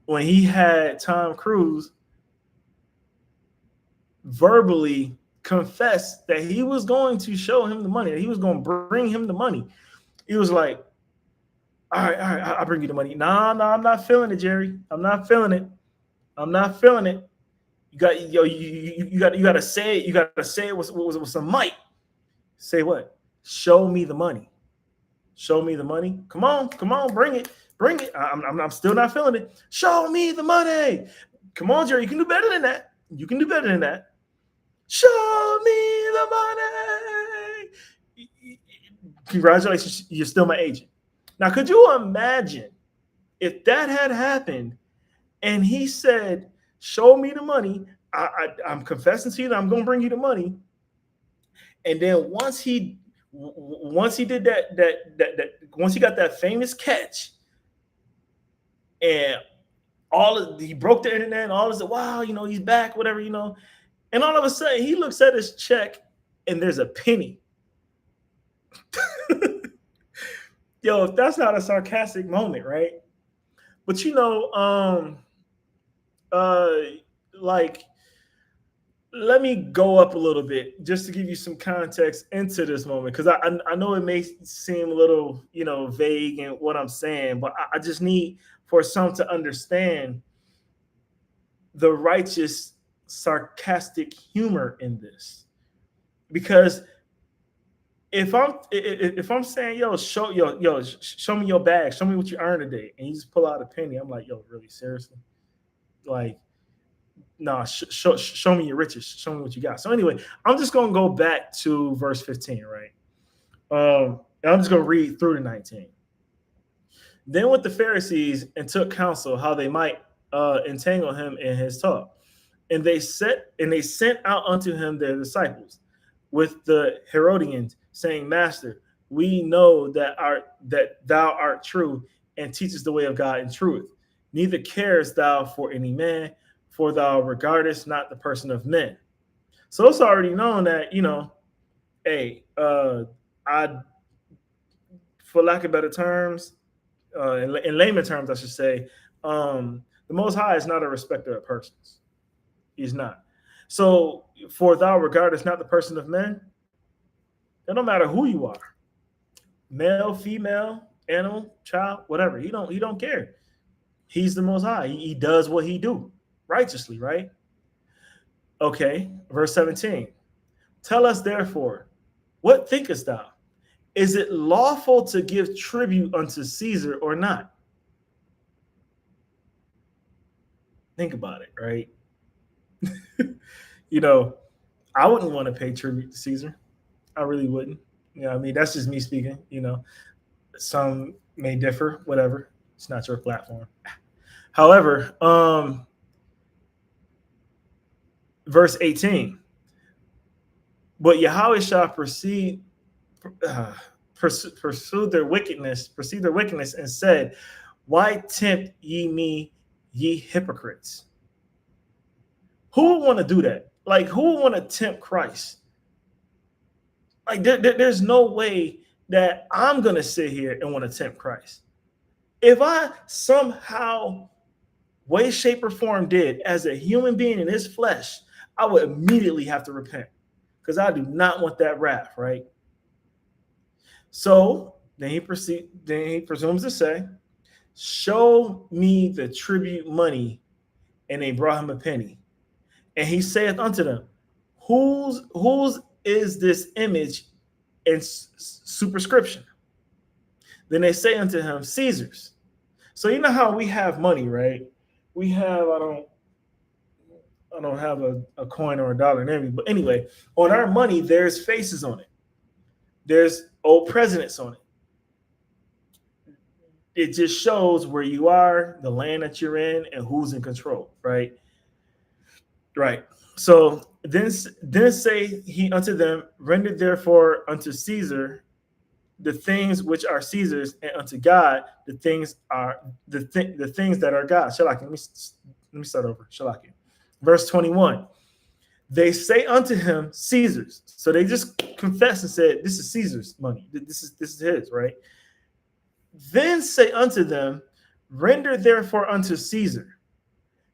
when he had Tom Cruise verbally confess that he was going to show him the money, that he was going to bring him the money. He was like, all right, I'll bring you the money. Nah, I'm not feeling it, Jerry. I'm not feeling it. You got to say it. You got to say it with some might. Say what? Show me the money. Show me the money. Come on, bring it. I'm still not feeling it. Show me the money. Come on, Jerry. You can do better than that. Show me the money. Congratulations, you're still my agent. Now, could you imagine if that had happened and he said, show me the money, I'm confessing to you that I'm going to bring you the money. And then once he did that once he got that famous catch, and He broke the internet and all this, wow, he's back, whatever. And all of a sudden he looks at his check and there's a penny. Yo, if that's not a sarcastic moment, right? But uh like, let me go up a little bit just to give you some context into this moment, because I know it may seem a little vague in what I'm saying, but I just need for some to understand the righteous sarcastic humor in this. Because if I'm saying, show me your bag, show me what you earned today, and you just pull out a penny, I'm like, yo, really, seriously? Like, no, show me your riches, show me what you got. So anyway, I'm just gonna go back to verse 15, right? And I'm just gonna read through to 19. Then went the Pharisees and took counsel how they might entangle him in his talk. And they sent out unto him their disciples with the Herodians, saying, Master, we know that thou art true and teachest the way of God in truth. Neither carest thou for any man, for thou regardest not the person of men. So it's already known that, hey, I, for lack of better terms, in layman terms, I should say, the Most High is not a respecter of persons. He's not. So, for thou regardest not the person of men, it don't matter who you are, male, female, animal, child, whatever. He don't care. He's the Most High. He does what he do righteously, right? Okay, verse 17. Tell us therefore, what thinkest thou? Is it lawful to give tribute unto Caesar or not? Think about it, right? I wouldn't want to pay tribute to Caesar. I really wouldn't. I mean, that's just me speaking. Some may differ, whatever. It's not your platform. However, verse 18. But Yahweh shall pursue their wickedness, and said, why tempt ye me, ye hypocrites? Who would want to do that? Like, who would want to tempt Christ? Like, there's no way that I'm going to sit here and want to tempt Christ. If I somehow, way, shape, or form did as a human being in his flesh, I would immediately have to repent, because I do not want that wrath, right? So then he presumes to say, show me the tribute money. And they brought him a penny. And he saith unto them, whose is this image and superscription? Then they say unto him, Caesar's. So you know how we have money, right? We have, I don't have a coin or a dollar and everything, but anyway, on our money, there's faces on it. There's old presidents on it. It just shows where you are, the land that you're in, and who's in control, right? Right. So then say he unto them, render therefore unto Caesar the things which are Caesar's, and unto God the things are the things that are God's. Let me start over. Shalaki. Verse 21. They say unto him, Caesar's. So they just confessed and said, this is Caesar's money. This is his, right? Then say unto them, render therefore unto Caesar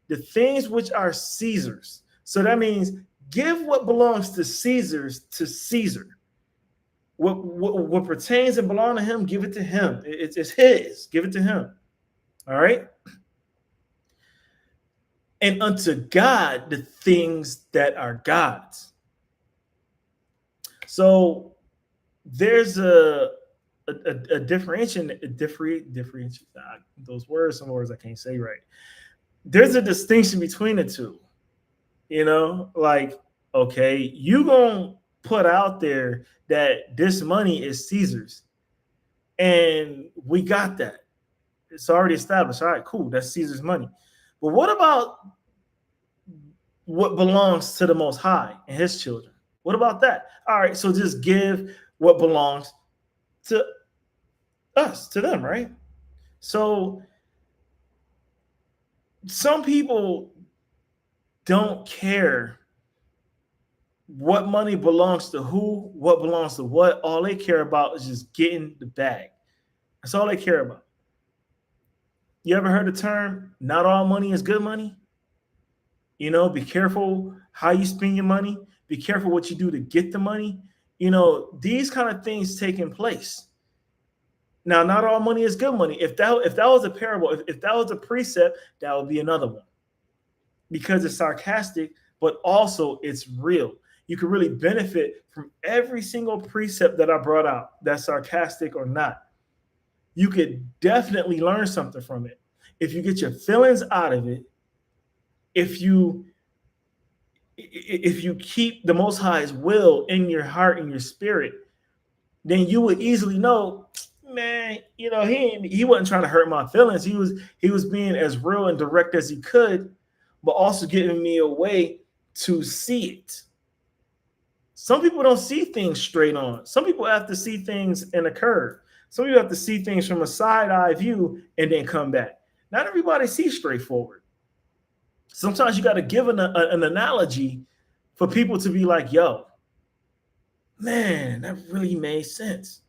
the things which are Caesar's. So that means give what belongs to Caesar's to Caesar. What pertains and belongs to him, give it to him. It's his. Give it to him. All right? And unto God the things that are God's. So there's a differentiation. Those words, some words I can't say right. There's a distinction between the two. Like, okay, you gonna put out there that this money is Caesar's, and we got that. It's already established. All right, cool. That's Caesar's money. But what about what belongs to the Most High and his children? What about that? All right, so just give what belongs to us, to them, right? So Some people don't care what money belongs to who, what belongs to what. All they care about is just getting the bag. That's all they care about. You ever heard the term, not all money is good money? Be careful how you spend your money. Be careful what you do to get the money. These kind of things taking place. Now, not all money is good money. If that was a parable, if that was a precept, that would be another one because it's sarcastic, but also it's real. You can really benefit from every single precept that I brought out, that's sarcastic or not. You could definitely learn something from it. If you get your feelings out of it, if you keep the Most High's will in your heart and your spirit, then you would easily know, man, he wasn't trying to hurt my feelings. He was being as real and direct as he could, but also giving me a way to see it. Some people don't see things straight on. Some people have to see things in a curve. Some people have to see things from a side eye view and then come back. Not everybody sees straightforward. Sometimes you got to give an analogy for people to be like, yo, man, that really made sense.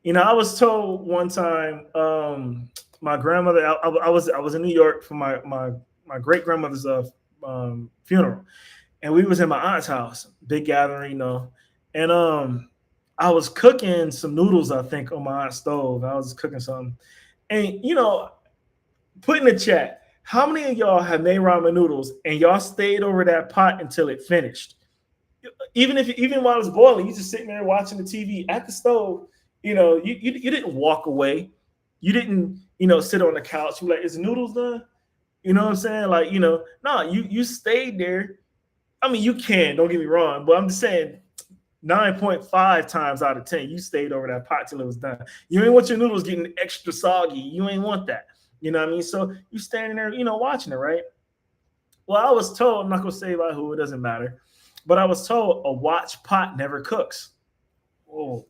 I was told one time, my grandmother, I was in New York for my great grandmother's funeral, and we was in my aunt's house, big gathering, and I was cooking some noodles, I think, on my aunt's stove. I was cooking something, and put in the chat, how many of y'all have made ramen noodles and y'all stayed over that pot until it finished? Even while it's boiling, you just sitting there watching the TV at the stove. You didn't walk away. You didn't, sit on the couch. You like, is the noodles done? You know what I'm saying? Like, no, you stayed there. I mean, you can, don't get me wrong, but I'm just saying 9.5 times out of 10, you stayed over that pot till it was done. You ain't want your noodles getting extra soggy. You ain't want that. You know what I mean? So you standing there, watching it, right? Well, I was told, I'm not going to say by who, it doesn't matter, but I was told a watch pot never cooks. Oh,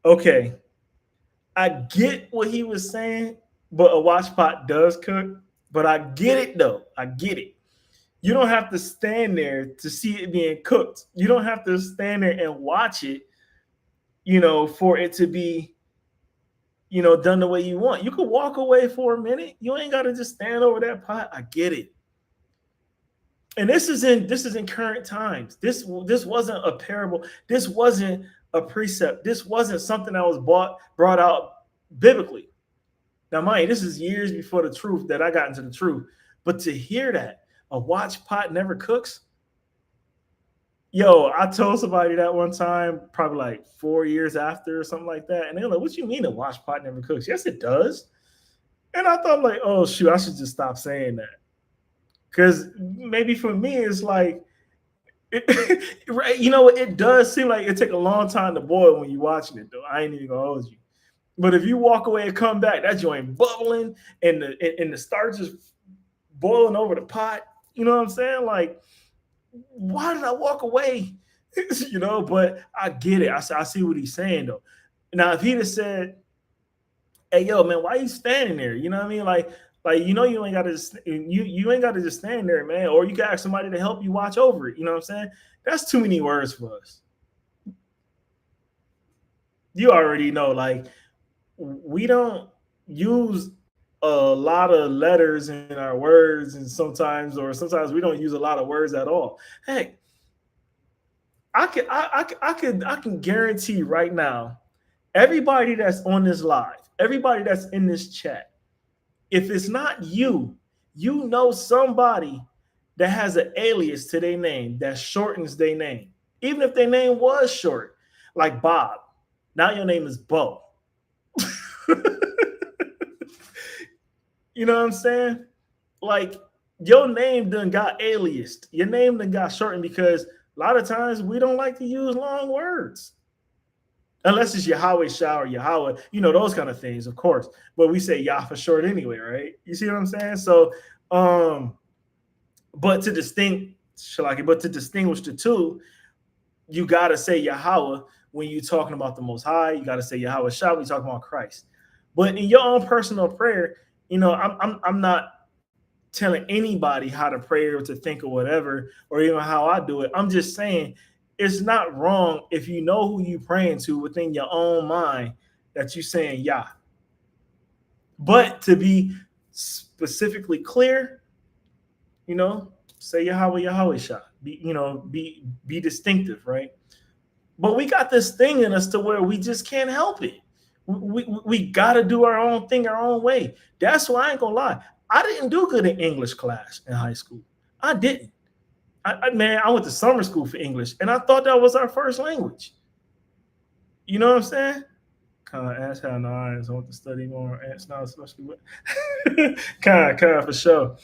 okay. I get what he was saying, but a watch pot does cook. But I get it, though. I get it. You don't have to stand there to see it being cooked. You don't have to stand there and watch it, for it to be, done the way you want. You could walk away for a minute. You ain't got to just stand over that pot. I get it. And this is in current times. This wasn't a parable. This wasn't a precept. This wasn't something that was brought out biblically. Now, mind, this is years before the truth that I got into the truth. But to hear that a watch pot never cooks, yo, I told somebody that one time, probably like 4 years after or something like that, and they're like, "What you mean a watch pot never cooks?" Yes, it does. And I thought, like, oh shoot, I should just stop saying that. Because maybe for me, it's like, right? It does seem like it take a long time to boil when you're watching it, though. I ain't even gonna hold you. But if you walk away and come back, that joint bubbling and the starch is boiling over the pot. You know what I'm saying? Like, why did I walk away? But I get it. I see what he's saying, though. Now, if he'd have said, "Hey, yo, man, why are you standing there?" You know what I mean? Like you ain't gotta you ain't gotta just stand there, man. Or you can ask somebody to help you watch over it. You know what I'm saying? That's too many words for us. You already know, like, we don't use a lot of letters in our words, and sometimes we don't use a lot of words at all. Hey, I can guarantee right now, everybody that's on this live, everybody that's in this chat, if it's not you, somebody that has an alias to their name that shortens their name. Even if their name was short, like Bob, now your name is Bo. You know what I'm saying? Like, your name done got aliased. Your name done got shortened because a lot of times we don't like to use long words. Unless it's Yahweh Shah or Yahweh, those kind of things, of course. But we say Yah for short anyway, right? You see what I'm saying? So, but to distinguish the two, you gotta say Yahweh when you're talking about the Most High. You gotta say Yahweh Shah when you're talking about Christ. But in your own personal prayer, I'm not telling anybody how to pray or to think or whatever, or even how I do it. I'm just saying it's not wrong if you know who you praying to within your own mind that you saying Yah. But to be specifically clear, say Yahweh, Yahweh Shah. Be distinctive, right? But we got this thing in us to where we just can't help it. We got to do our own thing our own way. That's why I ain't gonna lie. I didn't do good in English class in high school. I didn't. Man, I went to summer school for English, and I thought that was our first language. You know what I'm saying? Kind of ass had no eyes. I want to study more. Ants not especially. Kind of for sure.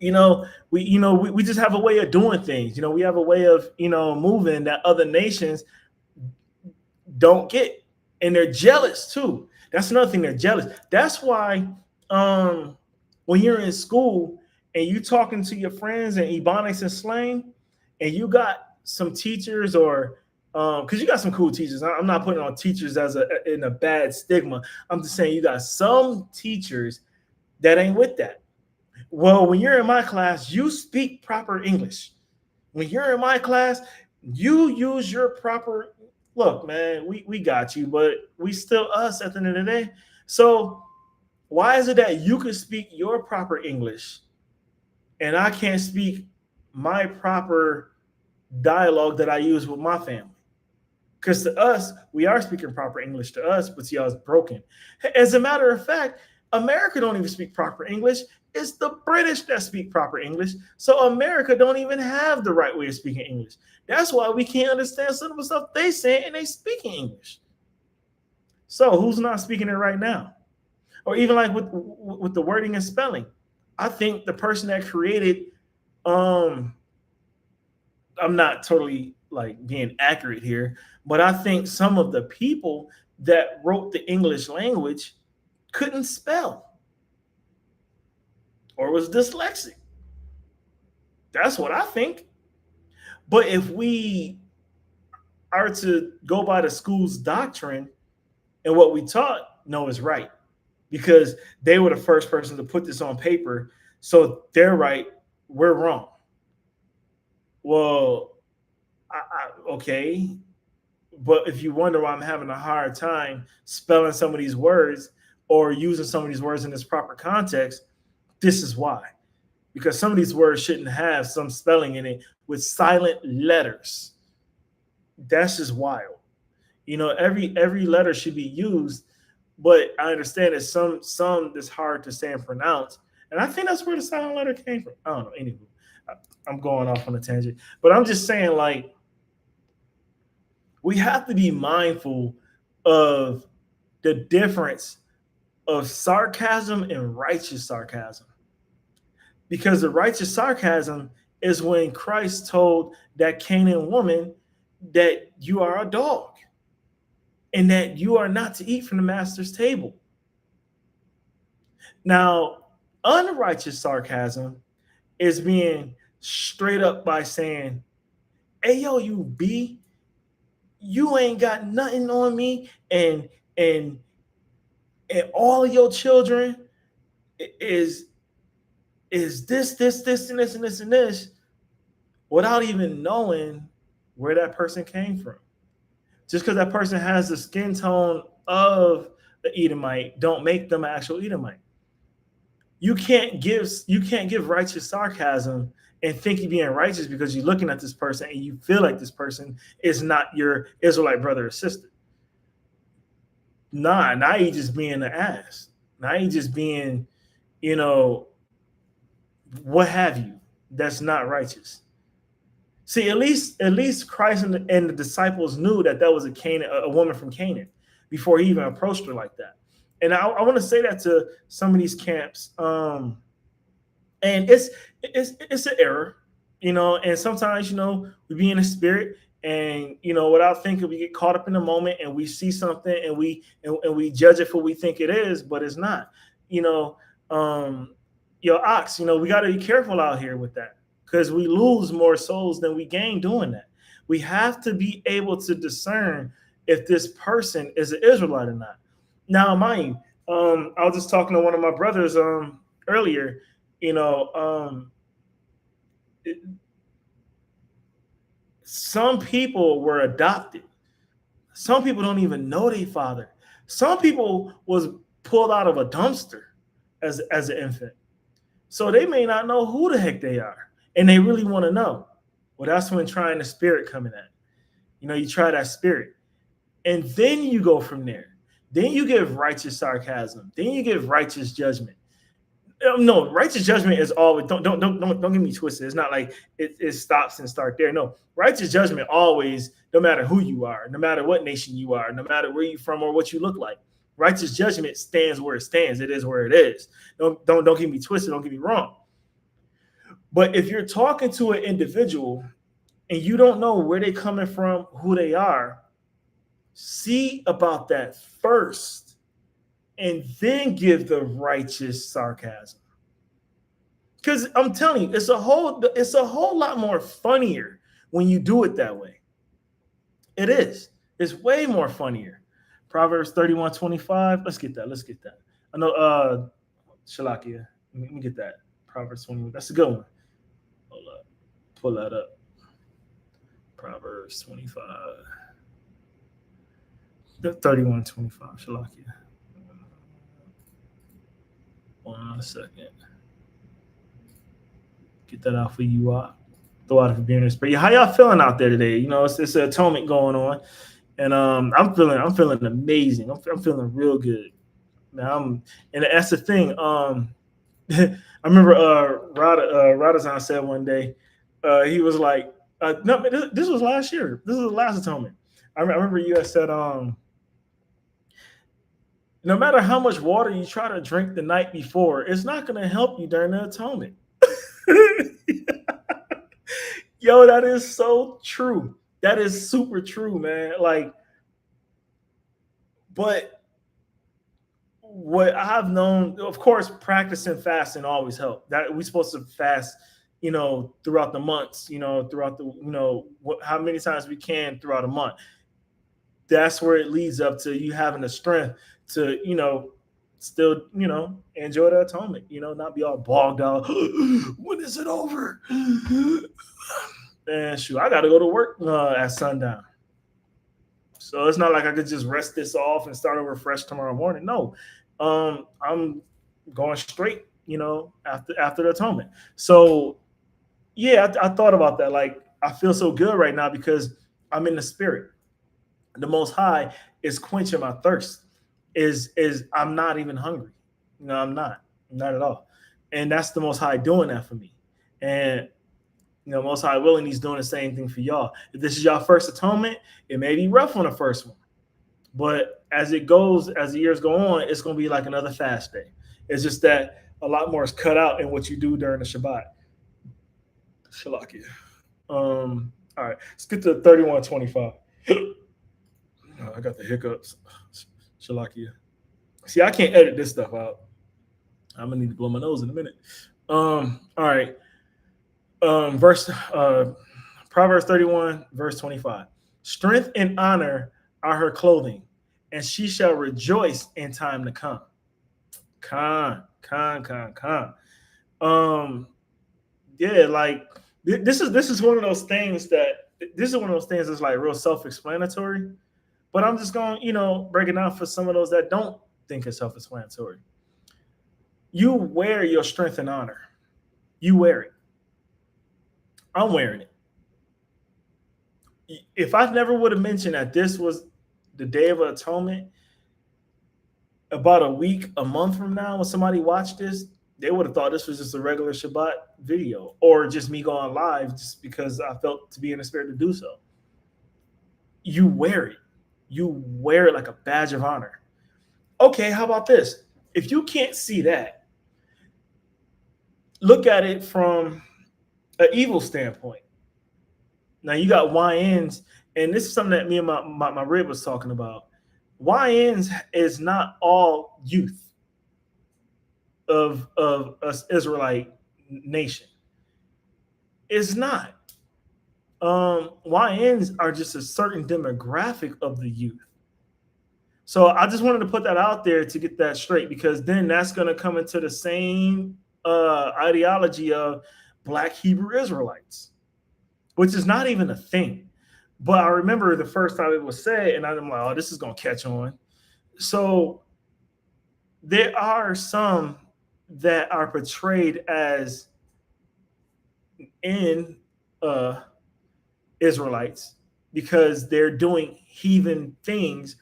We just have a way of doing things. We have a way of moving that other nations don't get, and they're jealous too. That's another thing. They're jealous. That's why when you're in school and you talking to your friends in Ebonics and slang, and you got some teachers or because you got some cool teachers. I'm not putting on teachers in a bad stigma. I'm just saying you got some teachers that ain't with that. Well, when you're in my class, you speak proper English. When you're in my class, you use your proper look, man. We got you, but we still us at the end of the day. So why is it that you can speak your proper English and I can't speak my proper dialogue that I use with my family? Because to us, we are speaking proper English to us, but to y'all, it's broken. As a matter of fact, America don't even speak proper English. It's the British that speak proper English. So America don't even have the right way of speaking English. That's why we can't understand some of the stuff they say and they speaking English. So who's not speaking it right now? Or even like with the wording and spelling. I think the person that created, I'm not totally like being accurate here, but I think some of the people that wrote the English language couldn't spell or was dyslexic. That's what I think. But if we are to go by the school's doctrine and what we taught, no, is right. Because they were the first person to put this on paper. So they're right, we're wrong. Well, okay. But if you wonder why I'm having a hard time spelling some of these words or using some of these words in this proper context, this is why. Because some of these words shouldn't have some spelling in it with silent letters. That's just wild. Every letter should be used, but I understand that some that's hard to say and pronounce. And I think that's where the silent letter came from. I don't know. Anyway, I'm going off on a tangent. But I'm just saying, like, we have to be mindful of the difference of sarcasm and righteous sarcasm. Because the righteous sarcasm is when Christ told that Canaan woman that you are a dog and that you are not to eat from the master's table. Now, unrighteous sarcasm is being straight up by saying, hey, yo, you B, you ain't got nothing on me, and all of your children is this, and this, and this, and this, without even knowing where that person came from. Just because that person has the skin tone of the Edomite, don't make them an actual Edomite. You can't give righteous sarcasm and think you're being righteous because you're looking at this person and you feel like this person is not your Israelite brother or sister. Nah, now you just being an ass. Now you just being, what have you? That's not righteous. See, at least Christ and the disciples knew that was a woman from Canaan before he even approached her like that. And I want to say that to some of these camps. And it's an error, and sometimes, we be in the spirit and, without thinking, we get caught up in the moment and we see something and we judge it for what we think it is, but it's not, ox, we got to be careful out here with that because we lose more souls than we gain doing that. We have to be able to discern if this person is an Israelite or not. Now, mind you, I was just talking to one of my brothers earlier, you know, it, some people were adopted. Some people don't even know their father. Some people was pulled out of a dumpster as an infant. So they may not know who the heck they are. And they really want to know. Well, that's when trying the spirit coming at. You try that spirit. And then you go from there. Then you give righteous sarcasm. Then you give righteous judgment. No, righteous judgment is always don't get me twisted. It's not like it stops and start there. No, righteous judgment always, no matter who you are, no matter what nation you are, no matter where you're from or what you look like. Righteous judgment stands where it stands. It is where it is. Don't get me twisted. Don't get me wrong. But if you're talking to an individual and you don't know where they're coming from, who they are, see about that first, and then give the righteous sarcasm. Because I'm telling you, it's a whole lot more funnier when you do it that way. It is. It's way more funnier. Proverbs 31:25. Let's get that. I know Shalakia. Let me get that. Proverbs 21. That's a good one. Hold up. Pull that up. Proverbs 25. 31:25. Shalakia. 1 second. Get that out for you. Throw out for being this. But how y'all feeling out there today? It's an atonement going on, and I'm feeling amazing. I'm feeling real good. Now and that's the thing. I remember Radazan said one day, he was like, no, this was last year. This is the last atonement. I remember you had said, no matter how much water you try to drink the night before, it's not going to help you during the atonement. Yo, that is so true. That is super true, man. But what I've known, of course, practicing fasting always help. That we're supposed to fast, throughout the months, throughout the, how many times we can throughout a month. That's where it leads up to you having the strength to, still, enjoy the atonement, not be all bogged out. When is it over? And shoot, I got to go to work at sundown. So it's not like I could just rest this off and start over fresh tomorrow morning. No, I'm going straight, after the atonement. So yeah, I thought about that. Like, I feel so good right now because I'm in the spirit. The Most High is quenching my thirst. Is I'm not even hungry. I'm not at all. And that's the Most High doing that for me. And Most High willing, He's doing the same thing for y'all. If this is y'all first atonement, it may be rough on the first one, but as the years go on, it's going to be like another fast day. It's just that a lot more is cut out in what you do during the Shabbat. Shalakia. All right, let's get to 31:25. I got the hiccups. Shalakia. See, I can't edit this stuff out. I'm gonna need to blow my nose in a minute. All right. Proverbs 31, verse 25. Strength and honor are her clothing, and she shall rejoice in time to come. Con. Yeah, like this is one of those things that's like real self-explanatory. But I'm just going, break it down for some of those that don't think it's self-explanatory. You wear your strength and honor. You wear it. I'm wearing it. If I never would have mentioned that this was the Day of Atonement, about a month from now, when somebody watched this, they would have thought this was just a regular Shabbat video or just me going live just because I felt to be in the spirit to do so. You wear it. You wear it like a badge of honor. Okay, how about this? If you can't see that, look at it from an evil standpoint. Now you got YNs, and this is something that me and my rib was talking about. YNs is not all youth of us Israelite nation. It's not. YNs are just a certain demographic of the youth. So I just wanted to put that out there to get that straight, because then that's going to come into the same ideology of Black Hebrew Israelites, which is not even a thing. But I remember the first time it was said, and I'm like, oh, this is gonna catch on. So there are some that are portrayed as in Israelites because they're doing heathen things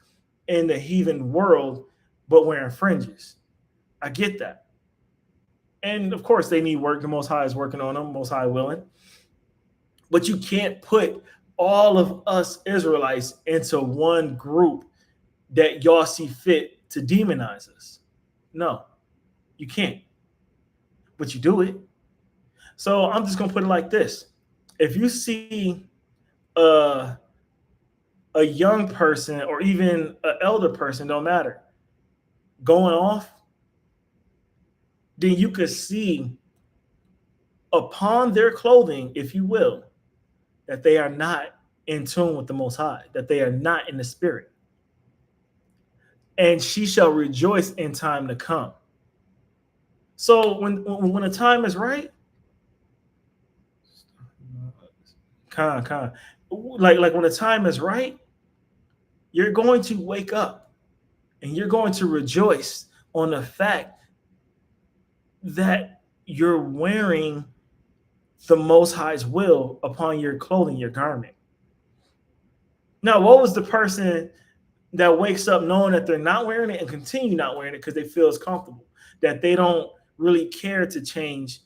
in the heathen world, but wearing fringes. I get that. And of course, they need work. The Most High is working on them, Most High willing. But you can't put all of us Israelites into one group that y'all see fit to demonize us. No, you can't. But you do it. So I'm just gonna put it like this: if you see uh, a young person or even an elder person, don't matter, going off, then you could see upon their clothing, if you will, that they are not in tune with the Most High, that they are not in the Spirit. And she shall rejoice in time to come. So when the time is right, like when the time is right, you're going to wake up and you're going to rejoice on the fact that you're wearing the Most High's will upon your clothing, your garment. Now, what was the person that wakes up knowing that they're not wearing it and continue not wearing it because they feel it's comfortable, that they don't really care to change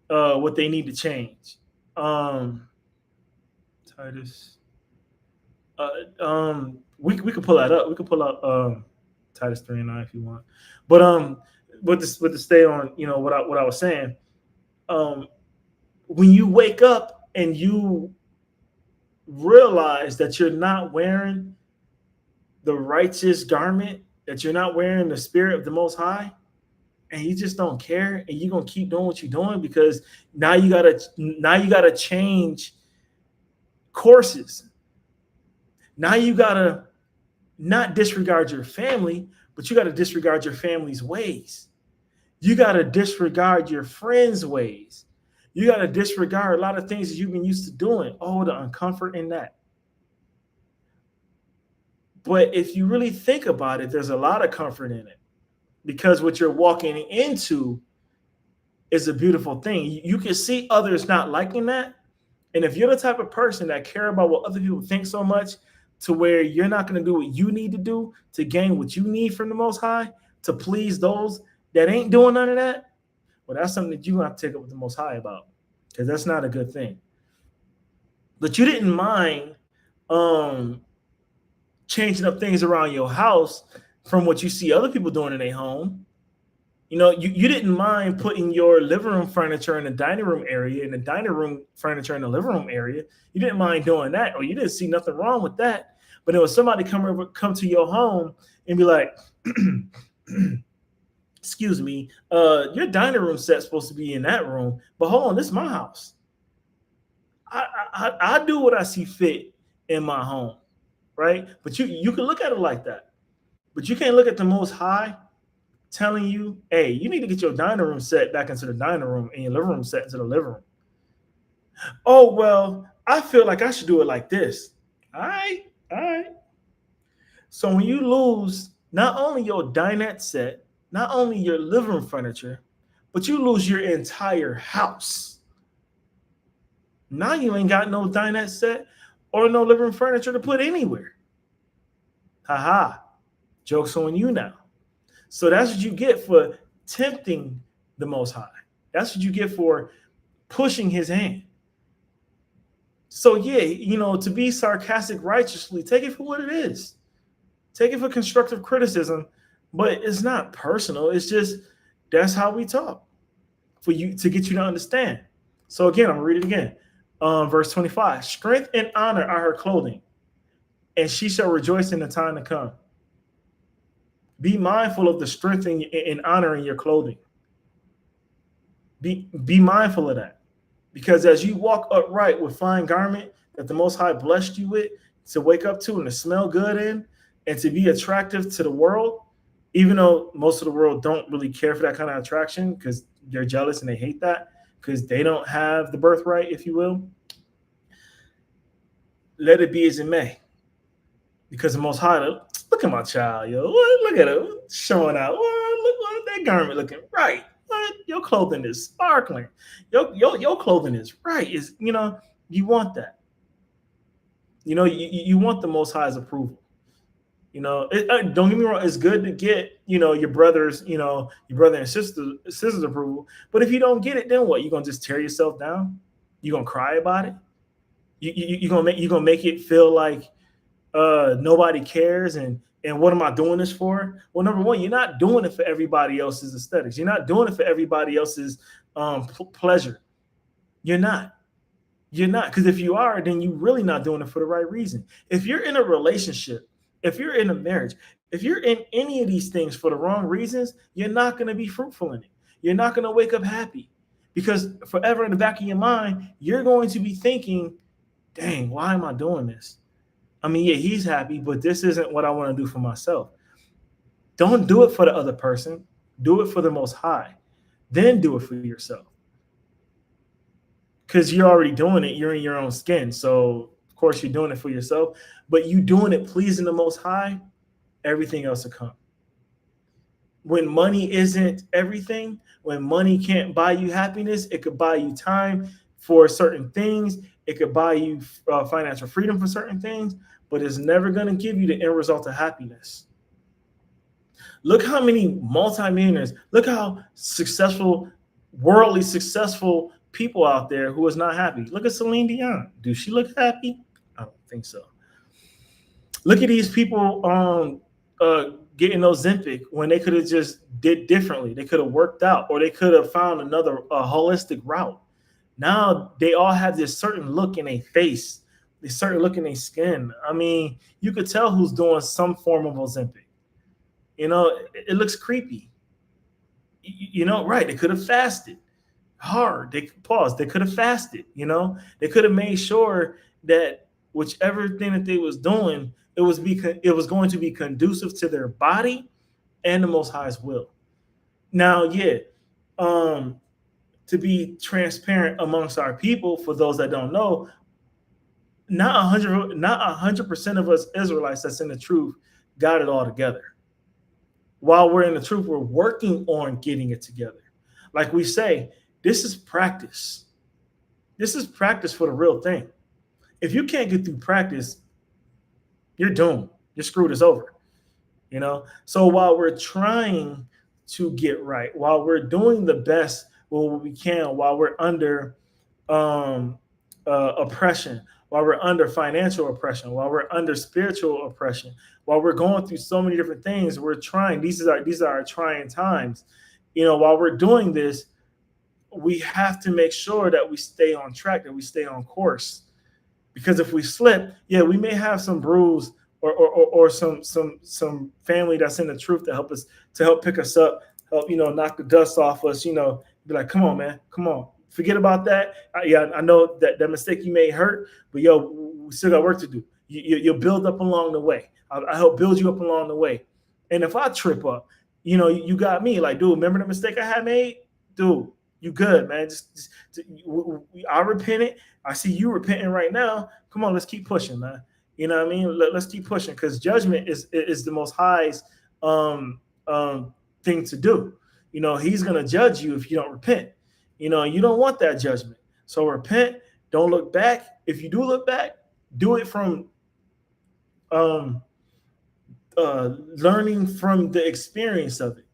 what they need to change? Titus. We could pull that up. We could pull up Titus 3:9 if you want. But with to stay on, what I was saying, when you wake up and you realize that you're not wearing the righteous garment, that you're not wearing the Spirit of the Most High, and you just don't care, and you're gonna keep doing what you're doing because now you gotta change courses. Now you gotta not disregard your family, but you gotta disregard your family's ways. You gotta disregard your friends' ways. You gotta disregard a lot of things that you've been used to doing. Oh, the uncomfort in that. But if you really think about it, there's a lot of comfort in it because what you're walking into is a beautiful thing. You can see others not liking that. And if you're the type of person that care about what other people think so much to where you're not going to do what you need to do to gain what you need from the Most High to please those that ain't doing none of that, well, that's something that you have to take up with the Most High about because that's not a good thing. But you didn't mind changing up things around your house from what you see other people doing in their home. You didn't mind putting your living room furniture in the dining room area and the dining room furniture in the living room area. You didn't mind doing that, or you didn't see nothing wrong with that. But there was somebody come to your home and be like, excuse me, your dining room set's supposed to be in that room, but hold on, this is my house. I do what I see fit in my home, right? But you can look at it like that. But you can't look at the Most High telling you, hey, you need to get your dining room set back into the dining room and your living room set into the living room. Oh, well, I feel like I should do it like this. All right. So when you lose not only your dinette set, not only your living room furniture, but you lose your entire house. Now you ain't got no dinette set or no living room furniture to put anywhere. Ha. Joke's on you now. So that's what you get for tempting the Most High. That's what you get for pushing his hand. So yeah, to be sarcastic righteously, take it for what it is. Take it for constructive criticism, but it's not personal. It's just that's how we talk for you to get you to understand. So again, I'm gonna read it again. Verse 25: strength and honor are her clothing, and she shall rejoice in the time to come. Be mindful of the strength and honor in your clothing. Be mindful of that. Because as you walk upright with fine garment that the Most High blessed you with to wake up to and to smell good in and to be attractive to the world, even though most of the world don't really care for that kind of attraction because they're jealous and they hate that because they don't have the birthright, if you will. Let it be as it may, because the Most High, look at my child, yo, look at her showing out. Look at that garment looking right. What? Your clothing is sparkling. Your clothing is right. Is you want that. You want the Most High's approval. Don't get me wrong. It's good to get your brother's your brother and sister's approval. But if you don't get it, then what? You gonna just tear yourself down? You gonna cry about it? You gonna make it feel like nobody cares and what am I doing this for? Well, number one, you're not doing it for everybody else's aesthetics. You're not doing it for everybody else's pleasure. You're not. You're not. Because if you are, then you're really not doing it for the right reason. If you're in a relationship, if you're in a marriage, if you're in any of these things for the wrong reasons, you're not going to be fruitful in it. You're not going to wake up happy, because forever in the back of your mind, you're going to be thinking, dang, why am I doing this? I mean, yeah, he's happy, but this isn't what I want to do for myself. Don't do it for the other person. Do it for the Most High. Then do it for yourself. Because you're already doing it. You're in your own skin. So, of course, you're doing it for yourself. But you doing it pleasing the Most High, everything else will come. When money isn't everything, when money can't buy you happiness, it could buy you time for certain things. It could buy you financial freedom for certain things, but it's never going to give you the end result of happiness. Look how many multimillionaires, look how successful, worldly successful people out there who is not happy. Look at Celine Dion. Does she look happy? I don't think so. Look at these people getting Ozempic when they could have just did differently. They could have worked out, or they could have found another holistic route. Now they all have this certain look in their face, this certain look in their skin. I mean, you could tell who's doing some form of Ozempic. It looks creepy. Right? They could have fasted hard. They could have fasted. They could have made sure that whichever thing that they was doing, it was going to be conducive to their body and the Most High's will. Now, yeah, to be transparent amongst our people, for those that don't know, not 100% of us Israelites that's in the truth got it all together. While we're in the truth, we're working on getting it together. Like we say, this is practice. This is practice for the real thing. If you can't get through practice, you're doomed. You're screwed. It's over. So while we're trying to get right, while we're doing the best what we can, while we're under oppression, while we're under financial oppression, while we're under spiritual oppression, while we're going through so many different things, we're trying. These are our trying times. While we're doing this, we have to make sure that we stay on track, that we stay on course. Because if we slip, yeah, we may have some bruise or some family that's in the truth to help pick us up, help knock the dust off us. Be like, come on, man, come on, forget about that. I know that mistake you made hurt, but we still got work to do. You'll build up along the way. I help build you up along the way. And if I trip up, you got me. Like, dude, remember the mistake I had made, dude. You good, man. I repented. I see you repenting right now. Come on, let's keep pushing, man. You know what I mean? Let's keep pushing, because judgment is the Most High's thing to do. He's gonna judge you if you don't repent. You don't want that judgment. So repent. Don't look back. If you do look back, do it from learning from the experience of it.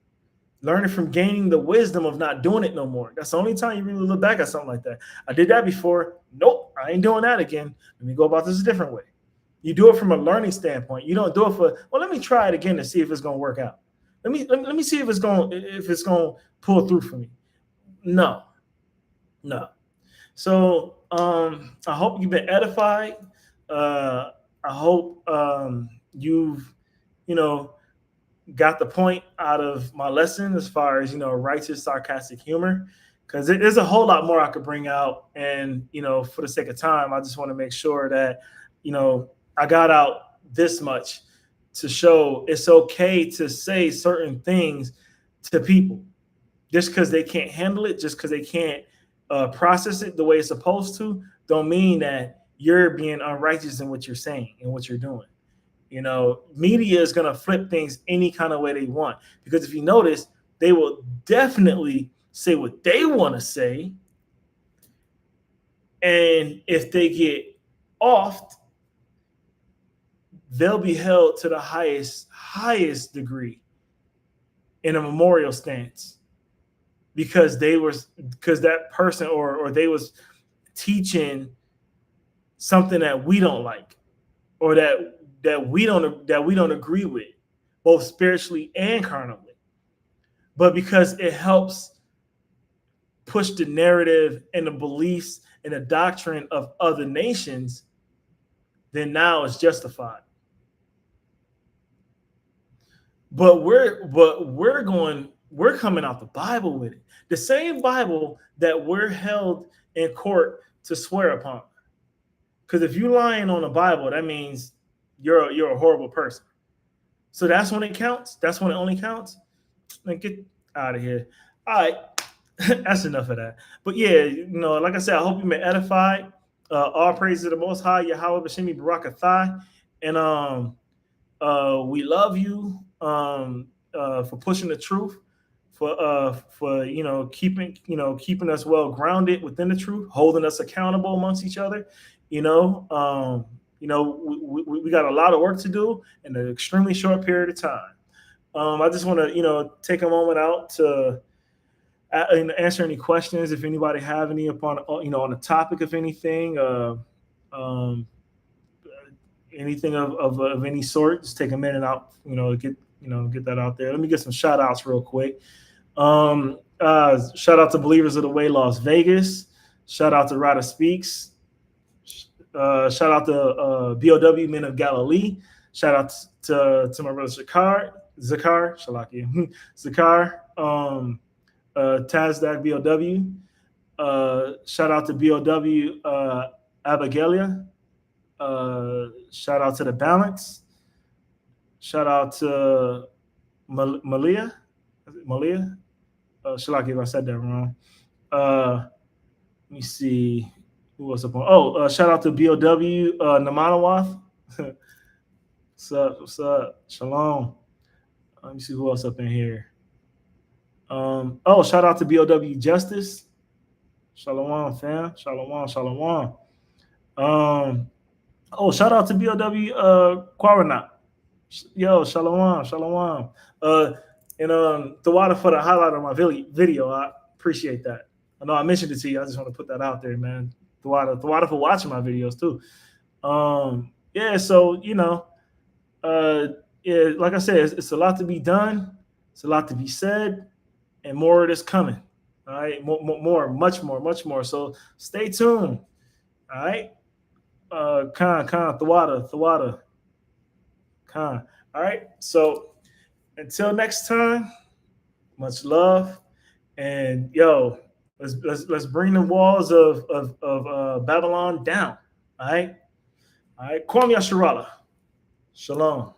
Learning from gaining the wisdom of not doing it no more. That's the only time you really look back at something like that. I did that before. Nope, I ain't doing that again. Let me go about this a different way. You do it from a learning standpoint. You don't do it for, well, let me try it again to see if it's going to work out. Let me see if it's going to pull through for me. No. So I hope you've been edified. I hope you've got the point out of my lesson as far as righteous sarcastic humor, because there's a whole lot more I could bring out, and for the sake of time, I just want to make sure that I got out this much to show it's okay to say certain things to people. just because they can't handle it, just because they can't process it the way it's supposed to, don't mean that you're being unrighteous in what you're saying and what you're doing. Media is going to flip things any kind of way they want, because if you notice, they will definitely say what they want to say. And if they get offed, they'll be held to the highest degree in a memorial stance, because that person or they was teaching something that we don't like, or that we don't agree with, both spiritually and carnally. But because it helps push the narrative and the beliefs and the doctrine of other nations, then now it's justified. But we're coming out the Bible with it. The same Bible that we're held in court to swear upon. Because if you're lying on the Bible, that means you're a horrible person. So that's when it counts. That's when it only counts. Man, get out of here. All right. That's enough of that. But yeah, like I said, I hope you've been edified. All praise to the Most High, Yahweh B'Shemi Barakathai. And we love you for pushing the truth, for keeping us well grounded within the truth, holding us accountable amongst each other. We got a lot of work to do in an extremely short period of time. I just want to take a moment out to answer any questions, if anybody have any upon on the topic of anything, anything of any sort. Just take a minute out, get that out there. Let me get some shout outs real quick. Shout out to Believers of the Way Las Vegas. Shout out to Rada Speaks. Shout out to BOW Men of Galilee. Shout out to my brother Zakar Shalakia Zakar. Tazdak BOW. Shout out to BOW Abigail. Shout out to The Balance. Shout out to Malia. Shalaki if I said that wrong. Let me see who was up on. Shout out to BOW Namanawath. What's up? Shalom. Let me see who else up in here. Shout out to BOW Justice. Shalom, fam. Shalom. Shout out to BOW Quaranat. Yo, shalom. And Tawada for the highlight of my video. I appreciate that. I know I mentioned it to you. I just want to put that out there, man. Tawada for watching my videos too. Yeah, so like I said, it's a lot to be done. It's a lot to be said, and more of this coming. All right, much more. So stay tuned. All right. Khan, Thawada. Khan. All right. So until next time, much love. And let's bring the walls of Babylon down. All right. Kwame Yasharala. Shalom.